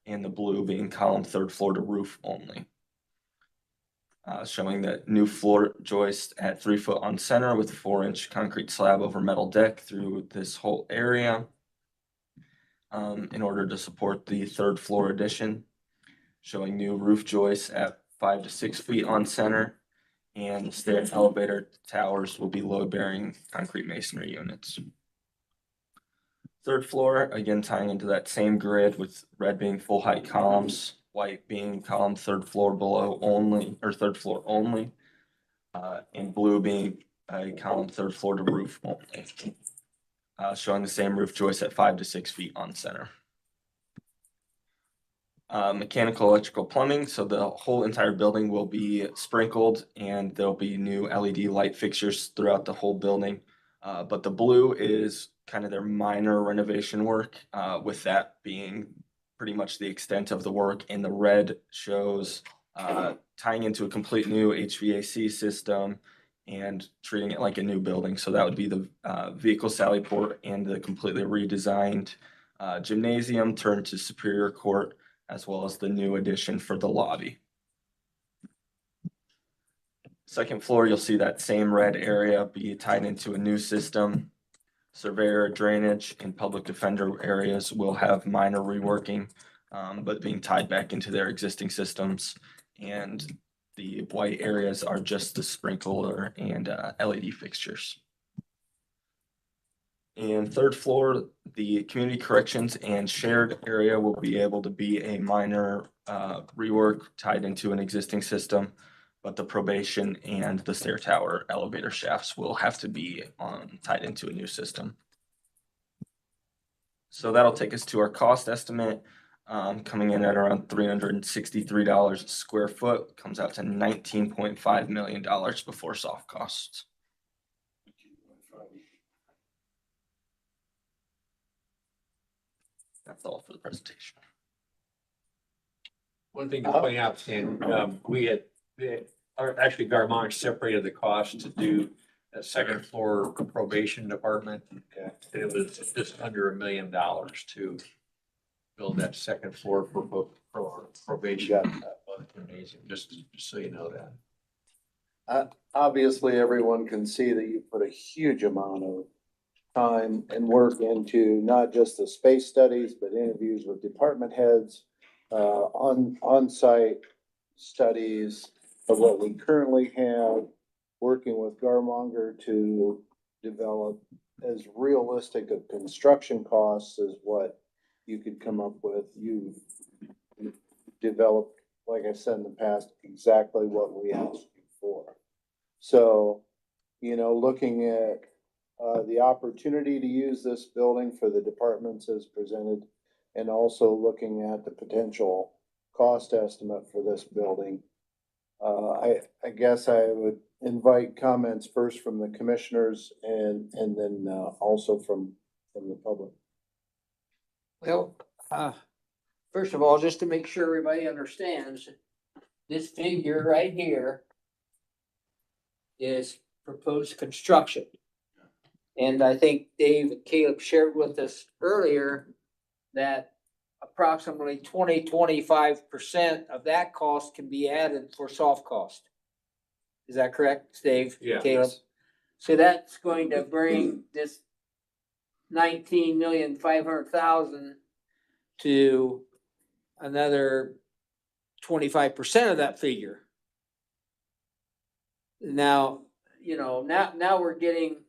and the blue being column third floor to roof only. Showing that new floor joist at 3 foot on center with 4-inch concrete slab over metal deck through this whole area in order to support the third floor addition. Showing new roof joists at 5 to 6 feet on center, and the stair and elevator towers will be load bearing concrete masonry units. Third floor, again tying into that same grid with red being full height columns, white being column third floor below only, or third floor only, and blue being a column third floor to roof only. Showing the same roof joist at 5 to 6 feet on center. Mechanical, electrical, plumbing, so the whole entire building will be sprinkled and there'll be new LED light fixtures throughout the whole building. But the blue is kind of their minor renovation work, with that being pretty much the extent of the work, and the red shows tying into a complete new HVAC system and treating it like a new building. So that would be the vehicle sally port and the completely redesigned gymnasium turned to Superior Court, as well as the new addition for the lobby. Second floor, you'll see that same red area be tied into a new system. Surveyor, drainage, and public defender areas will have minor reworking, but being tied back into their existing systems. And the white areas are just the sprinkler and LED fixtures. And third floor, the community corrections and shared area will be able to be a minor rework tied into an existing system, but the probation and the stair tower elevator shafts will have to be tied into a new system. So that'll take us to our cost estimate, coming in at around $363 a square foot, comes out to $19.5 million before soft costs. That's all for the presentation. One thing to point out, Stan, actually Garmong separated the cost to do a second floor probation department. And it was just under $1 million to build that second floor for probation. Just so you know that. Obviously, everyone can see that you put a huge amount of time and work into not just the space studies, but interviews with department heads, on-site studies of what we currently have, working with Garmonger to develop as realistic of construction costs as what you could come up with. You've developed, like I said in the past, exactly what we asked you for. So, you know, looking at the opportunity to use this building for the departments as presented, and also looking at the potential cost estimate for this building. I guess I would invite comments first from the commissioners and then also from the public. Well, first of all, just to make sure everybody understands, this figure right here is proposed construction. And I think Dave and Caleb shared with us earlier that approximately 25% of that cost can be added for soft cost. Is that correct, Dave? Yeah. Caleb? So that's going to bring this 19,500,000 to another 25% of that figure. Now, you know, now we're getting,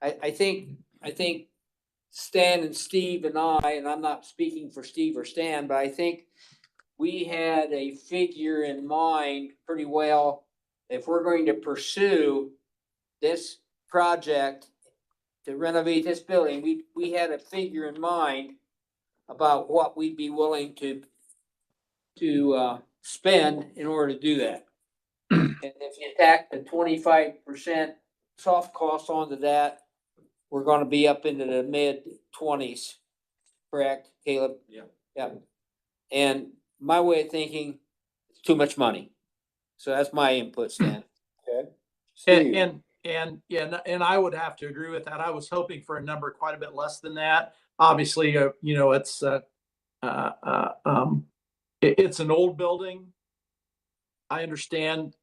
I think Stan and Steve and I'm not speaking for Steve or Stan, but I think we had a figure in mind pretty well. If we're going to pursue this project to renovate this building, we had a figure in mind about what we'd be willing to spend in order to do that. And if you tack the 25% soft cost onto that, we're gonna be up into the mid-20s, correct, Caleb? Yeah. Yeah. And my way of thinking, it's too much money. So that's my input, Stan. Okay? Steve? And I would have to agree with that. I was hoping for a number quite a bit less than that. Obviously, you know, it's an old building. I understand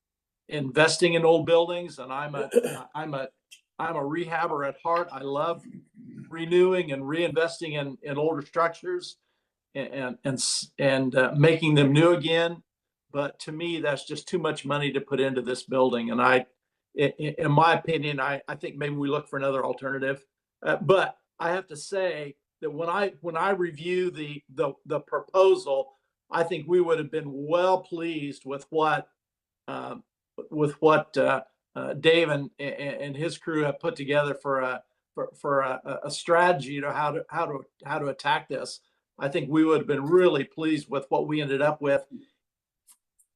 investing in old buildings, and I'm a rehabber at heart. I love renewing and reinvesting in older structures and making them new again. But to me, that's just too much money to put into this building. And in my opinion, I think maybe we look for another alternative. But I have to say that when I review the proposal, I think we would have been well pleased with what Dave and his crew have put together for a strategy to how to attack this. I think we would have been really pleased with what we ended up with.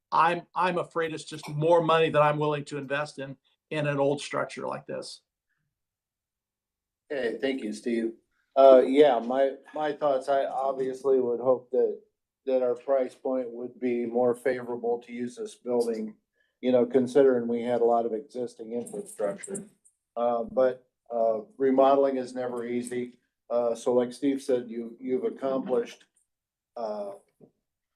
I'm afraid it's just more money that I'm willing to invest in an old structure like this. Okay, thank you, Steve. Yeah, my thoughts, I obviously would hope that our price point would be more favorable to use this building, you know, considering we had a lot of existing infrastructure. But remodeling is never easy. So like Steve said, you've accomplished,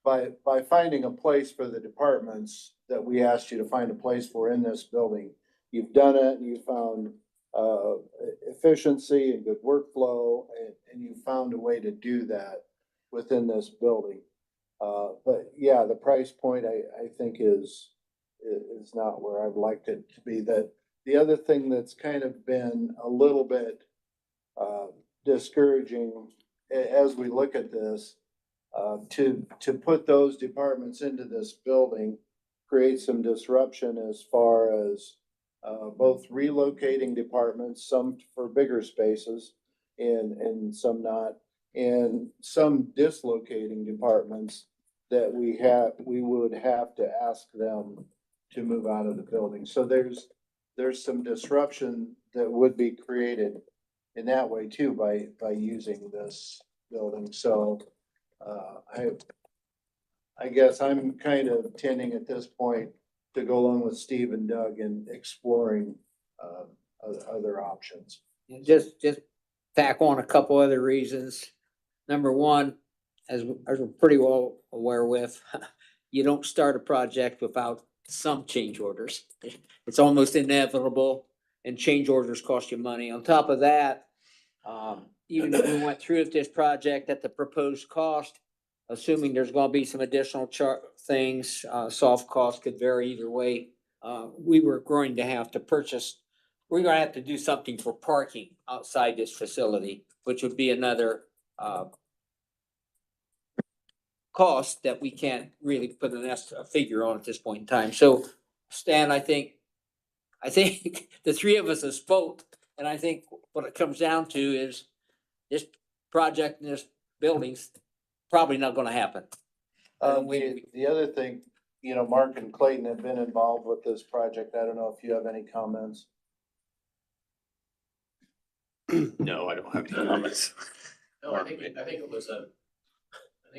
by finding a place for the departments that we asked you to find a place for in this building. You've done it, and you found efficiency and good workflow, and you found a way to do that within this building. But yeah, the price point I think is not where I'd like it to be. That the other thing that's kind of been a little bit discouraging as we look at this, to put those departments into this building creates some disruption as far as both relocating departments, some for bigger spaces, and some not. And some dislocating departments that we would have to ask them to move out of the building. So there's some disruption that would be created in that way too by using this building. So, I guess I'm kind of tending at this point to go along with Steve and Doug in exploring, other options. Just tack on a couple other reasons. Number one, as we're pretty well aware with, you don't start a project without some change orders. It's almost inevitable, and change orders cost you money. On top of that, even if we went through with this project at the proposed cost, assuming there's gonna be some additional things, soft costs could vary either way. We were going to have to we're gonna have to do something for parking outside this facility, which would be another, cost that we can't really put a figure on at this point in time. So Stan, I think the three of us have spoke, and I think what it comes down to is this project and this building's probably not gonna happen. The other thing, you know, Mark and Clayton have been involved with this project. I don't know if you have any comments. No, I don't have any comments. No, I think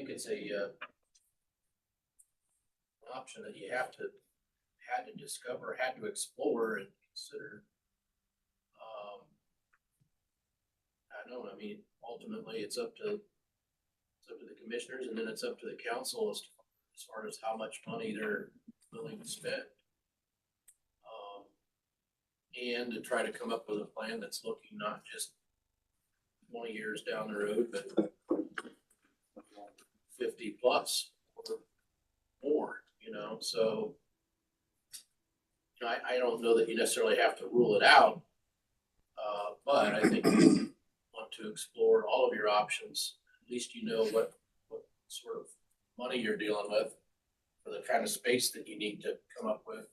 it's a option that you had to discover, had to explore and consider. I don't know, I mean, ultimately, it's up to the commissioners, and then it's up to the council as far as how much money they're willing to spend. And to try to come up with a plan that's looking not just 20 years down the road, but 50 plus or more, you know, so. You know, I don't know that you necessarily have to rule it out, but I think you want to explore all of your options. At least you know what sort of money you're dealing with for the kind of space that you need to come up with.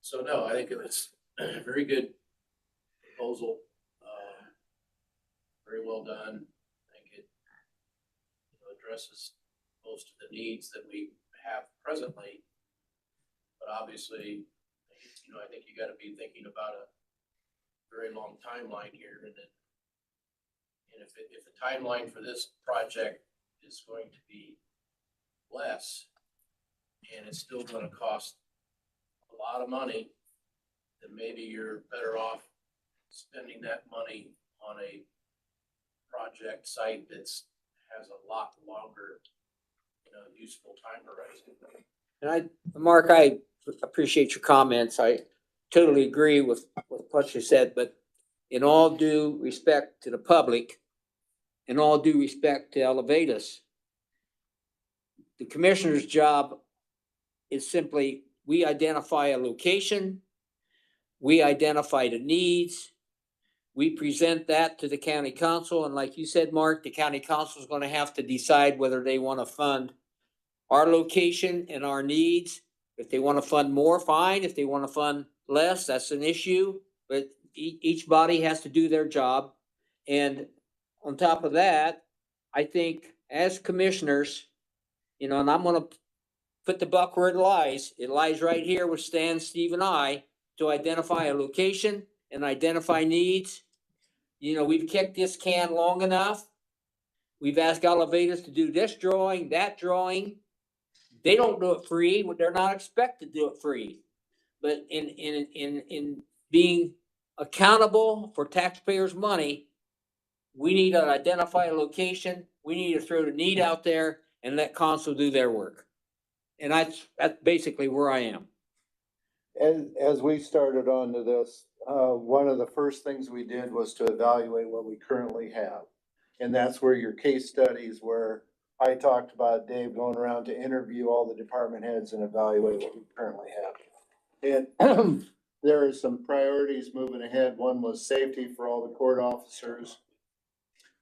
So no, I think it was a very good proposal, very well done. I think it, you know, addresses most of the needs that we have presently. But obviously, you know, I think you gotta be thinking about a very long timeline here, and if the timeline for this project is going to be less, and it's still gonna cost a lot of money, then maybe you're better off spending that money on a project site that's has a lot longer, you know, useful time horizon. And Mark, I appreciate your comments. I totally agree with what you said, but in all due respect to the public, in all due respect to Elevatus, the commissioner's job is simply, we identify a location, we identify the needs, we present that to the county council, and like you said, Mark, the county council is gonna have to decide whether they wanna fund our location and our needs. If they wanna fund more, fine. If they wanna fund less, that's an issue, but each body has to do their job. And on top of that, I think as commissioners, you know, and I'm gonna put the buck where it lies. It lies right here with Stan, Steve, and I, to identify a location and identify needs. You know, we've kicked this can long enough. We've asked Elevatus to do this drawing, that drawing. They don't do it free. They're not expected to do it free. But in being accountable for taxpayers' money, we need to identify a location. We need to throw the need out there and let council do their work. And that's basically where I am. As we started onto this, one of the first things we did was to evaluate what we currently have. And that's where your case studies, where I talked about Dave going around to interview all the department heads and evaluate what we currently have. And there are some priorities moving ahead. One was safety for all the court officers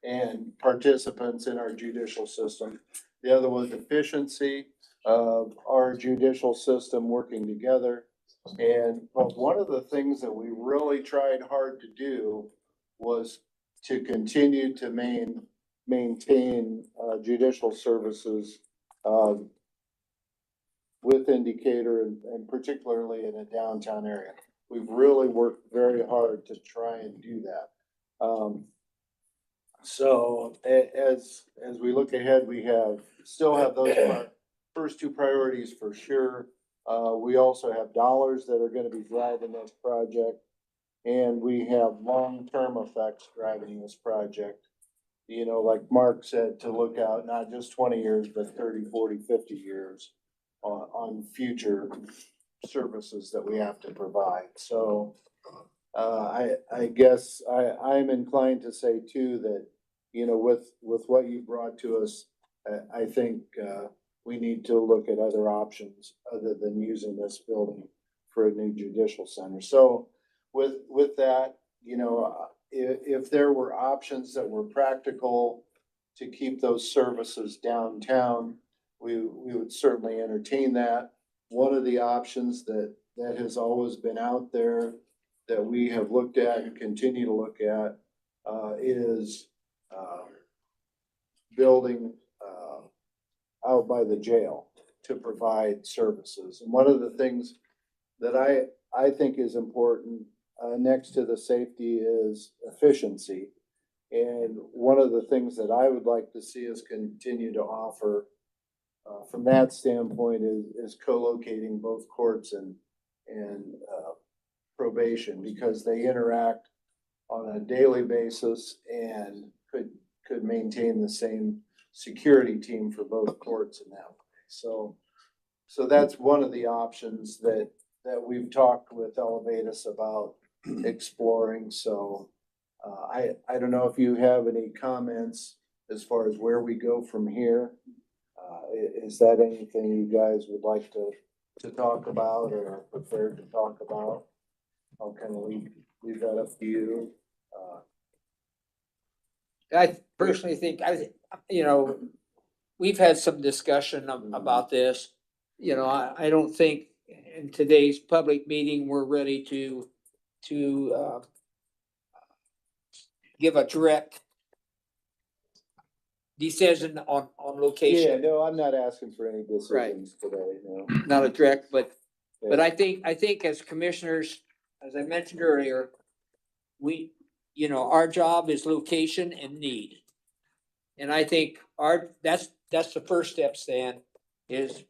and participants in our judicial system. The other was efficiency of our judicial system working together. But one of the things that we really tried hard to do was to continue to maintain judicial services with Indicator and particularly in a downtown area. We've really worked very hard to try and do that. So as we look ahead, we still have those first two priorities for sure. We also have dollars that are gonna be driving this project. And we have long-term effects driving this project. You know, like Mark said, to look out not just 20 years, but 30, 40, 50 years on future services that we have to provide. So I guess I'm inclined to say too that, you know, with what you brought to us, I think we need to look at other options other than using this building for a new judicial center. So with that, you know, if there were options that were practical to keep those services downtown, we would certainly entertain that. One of the options that has always been out there that we have looked at and continue to look at is building out by the jail to provide services. And one of the things that I think is important next to the safety is efficiency. And one of the things that I would like to see us continue to offer from that standpoint is co-locating both courts and probation, because they interact on a daily basis and could maintain the same security team for both courts in that way. So that's one of the options that we've talked with Elevatus about exploring. So I don't know if you have any comments as far as where we go from here. Is that anything you guys would like to talk about or are prepared to talk about? I'll kind of leave that up to you. I personally think, you know, we've had some discussion about this. You know, I don't think in today's public meeting, we're ready to give a direct decision on Yeah, location. no, I'm not asking for any decisions today, no. Not a direct, but I think as commissioners, as I mentioned earlier, you know, our job is location and need. And I think that's the first step, Stan, is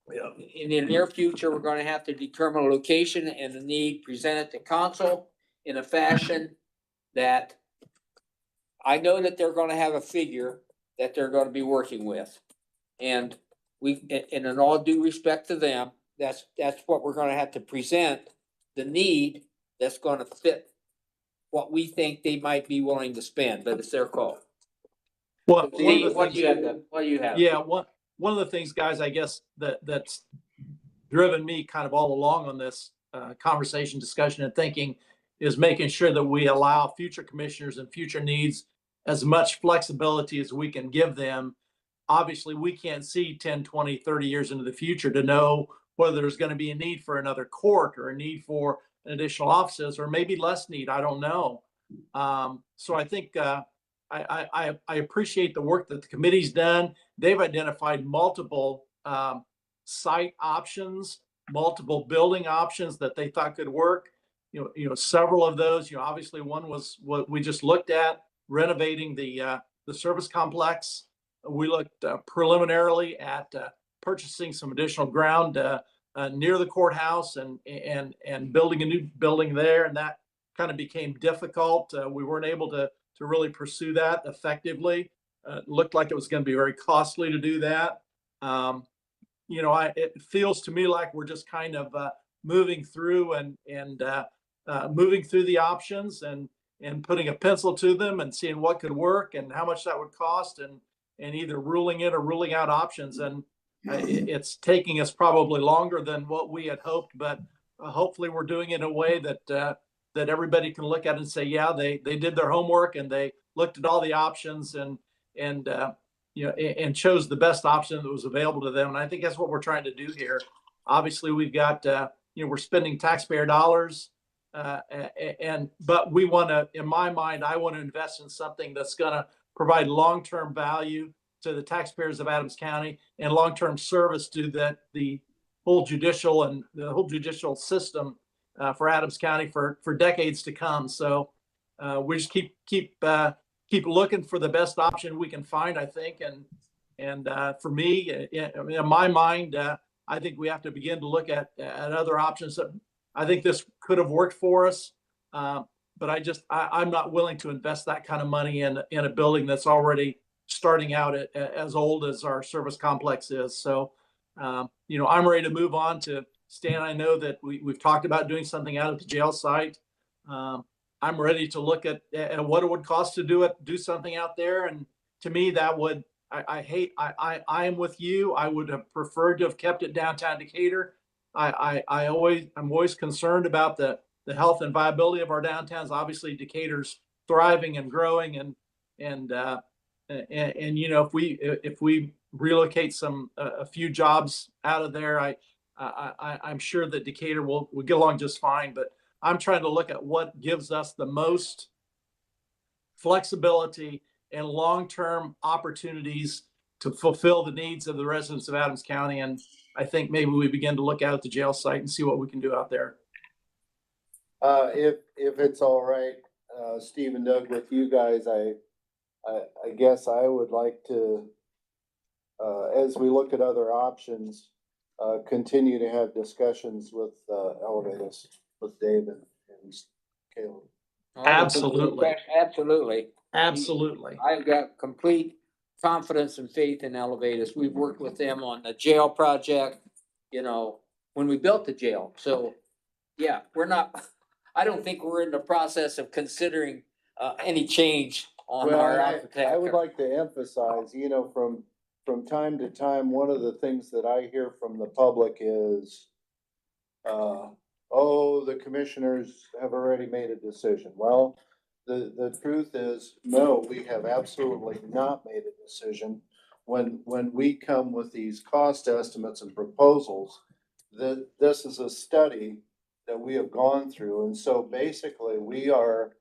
in the near future, we're gonna have to determine a location and the need, present it to council in a fashion that I know that they're gonna have a figure that they're gonna be working with. And and in all due respect to them, that's what we're gonna have to present, the need that's gonna fit what we think they might be willing to spend, but it's their call. Well, Steve, what do you have? Yeah, one of the things, guys, I guess that's driven me kind of all along on this conversation, discussion, and thinking is making sure that we allow future commissioners and future needs as much flexibility as we can give them. Obviously, we can't see 10, 20, 30 years into the future to know whether there's going to be a need for another court or a need for additional offices or maybe less need. I don't know. So I think I appreciate the work that the committee's done. They've identified multiple site options, multiple building options that they thought could work. You know, several of those. You know, obviously one was what we just looked at, renovating the service complex. We looked preliminarily at purchasing some additional ground near the courthouse and building a new building there, and that kind of became difficult. We weren't able to really pursue that effectively. It looked like it was going to be very costly to do that. You know, it feels to me like we're just kind of moving through and moving through the options and putting a pencil to them and seeing what could work and how much that would cost and either ruling in or ruling out options. And it's taking us probably longer than what we had hoped, but hopefully we're doing it in a way that everybody can look at and say, yeah, they did their homework and they looked at all the options and you know, and chose the best option that was available to them. And I think that's what we're trying to do here. Obviously, we've got you know, we're spending taxpayer dollars. But we want to, in my mind, I want to invest in something that's going to provide long-term value to the taxpayers of Adams County and long-term service to the whole judicial system for Adams County for decades to come. So we just keep looking for the best option we can find, I think. And for me, in my mind, I think we have to begin to look at other options. I think this could have worked for us, but I'm not willing to invest that kind of money in a building that's already starting out as old as our service complex is. So, I'm ready to move on to Stan. I know that we've talked about doing something out at the jail site. I'm ready to look at what it would cost to do something out there. And to me, that would, I am with you. I would have preferred to have kept it downtown Decatur. I'm always concerned about the health and viability of our downtowns. Obviously, Decatur's thriving and growing, and if we relocate a few jobs out of there, I'm sure that Decatur will get along just fine. But I'm trying to look at what gives us the most flexibility and long-term opportunities to fulfill the needs of the residents of Adams County. And I think maybe we begin to look out at the jail site and see what we can do out there. If it's all right, Steve and Doug, with you guys, I guess I would like to, as we look at other options, continue to have discussions with Elevatus, with Dave and Caleb. Absolutely. Absolutely. Absolutely. I've got complete confidence and faith in Elevatus. We've worked with them on the jail project, when we built the jail. So, yeah, I don't think we're in the process of considering any change on our architecture. I would like to emphasize, from time to time, one of the things that I hear from the public is, the commissioners have already made a decision. Well, the truth is, no, we have absolutely not made a decision. When we come with these cost estimates and proposals, this is a study that we have gone through. And so basically we are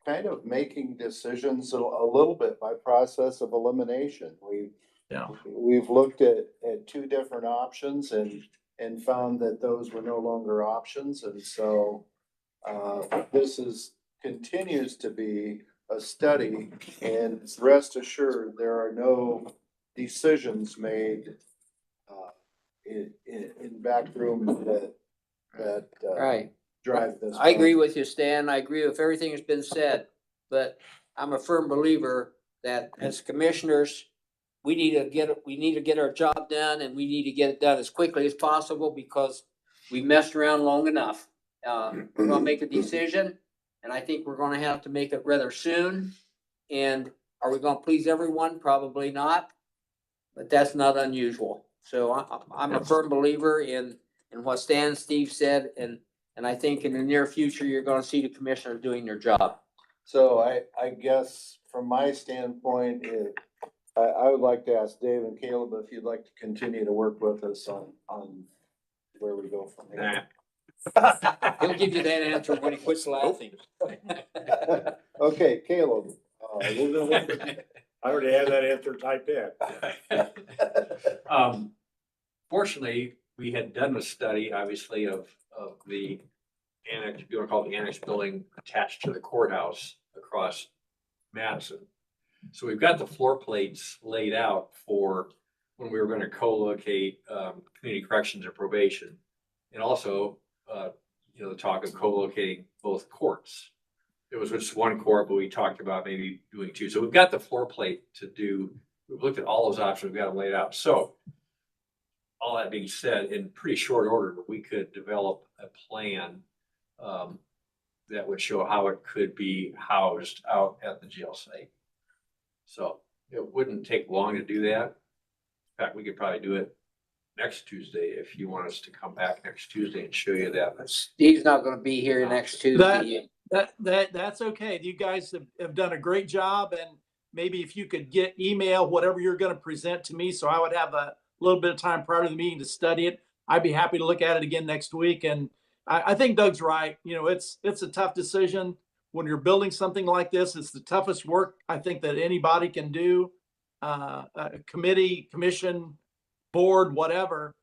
kind of making decisions a little bit by process of elimination. We've looked at two different options and found that those were no longer options. And so this continues to be a study, and rest assured there are no decisions made in back room that Right. drive this. I agree with you, Stan. I agree with everything that's been said, but I'm a firm believer that as commissioners, we need to get our job done, and we need to get it done as quickly as possible because we messed around long enough. We're gonna make a decision, and I think we're gonna have to make it rather soon. And are we gonna please everyone? Probably not, but that's not unusual. So I'm a firm believer in what Stan and Steve said, and I think in the near future, you're gonna see the commissioners doing their job. So I guess from my standpoint, I would like to ask Dave and Caleb if you'd like to continue to work with us on where we go from here. He'll give you that answer when he quits laughing. Okay, Caleb. I already had that answer typed in. Fortunately, we had done a study, obviously, of the annex, if you want to call it the annex building attached to the courthouse across Madison. So we've got the floor plates laid out for when we were going to co-locate community corrections and probation. And also, the talk of co-locating both courts. It was just one court, but we talked about maybe doing two. So we've got the floor plate to do. We've looked at all those options. We've got them laid out. So all that being said, in pretty short order, we could develop a plan that would show how it could be housed out at the jail site. So it wouldn't take long to do that. In fact, we could probably do it next Tuesday if you want us to come back next Tuesday and show you that. Steve's not gonna be here next Tuesday. That's okay. You guys have done a great job, and maybe if you could email whatever you're going to present to me, so I would have a little bit of time prior to the meeting to study it. I'd be happy to look at it again next week. And I think Doug's right. You know, it's a tough decision. When you're building something like this, it's the toughest work I think that anybody can do. A committee, commission, board, whatever.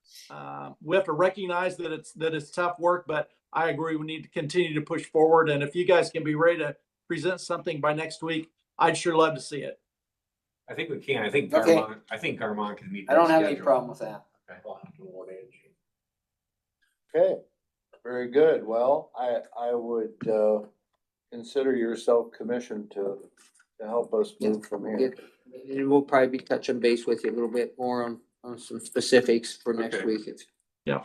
We have to recognize that it's tough work, but I agree, we need to continue to push forward. And if you guys can be ready to present something by next week, I'd sure love to see it. I think we can. I think Okay. Garmon can meet. I don't that have any schedule. problem with that. Okay, very good. Well, I would, consider yourself commissioned to help us move from here. And we'll probably be touching base with you a little bit more on some specifics for next Okay. week. Yeah.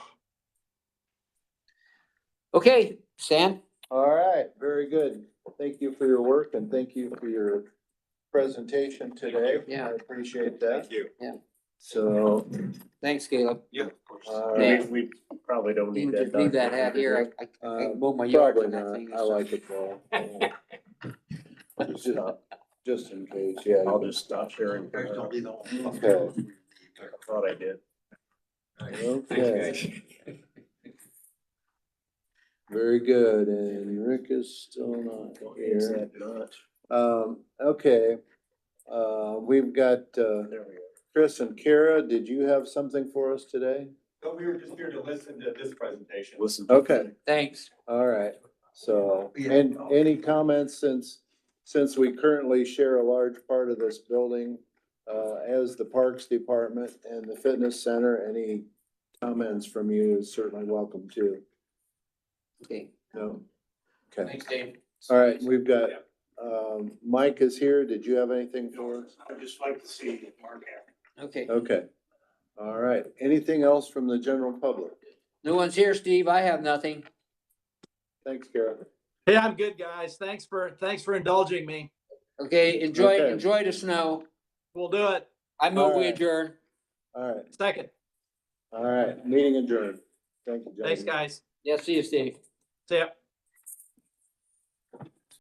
Okay, Stan? All right, very good. Thank you for your work and thank you for your presentation today. Yeah. I appreciate that. Thank you. Yeah. So, Thanks, Caleb. Yeah, of course. all Yeah. right. We probably don't You need can that. just leave that hat here. I mow my yard Probably on that not. thing. I like it all. Just in case, yeah. I'll just stop sharing. You guys don't need all. Okay. I thought I did. Okay, very good. And Rick is still not Is here. that not? Okay. We've got, There we go. Chris and Kara, did you have something for us today? No, we were just here to listen to this presentation. Listen. Okay, Thanks. all right. So, and any comments since we currently share a large part of this building, as the Parks Department and the Fitness Center, any comments from you is certainly welcome too. Okay. No? Okay, Thanks, Dave. all right, we've got, Mike is here. Did you have anything for us? I'd just like to see Mark happy. Okay. Okay. All right. Anything else from the general public? No one's here, Steve. I have nothing. Thanks, Kara. Hey, I'm good, guys. Thanks for indulging me. Okay, Okay. enjoy the snow. We'll do it. I move we Alright. adjourn. All right. Second. All right. Meeting adjourned. Thank you, gentlemen. Thanks, guys. Yeah, see you, Steve. See ya.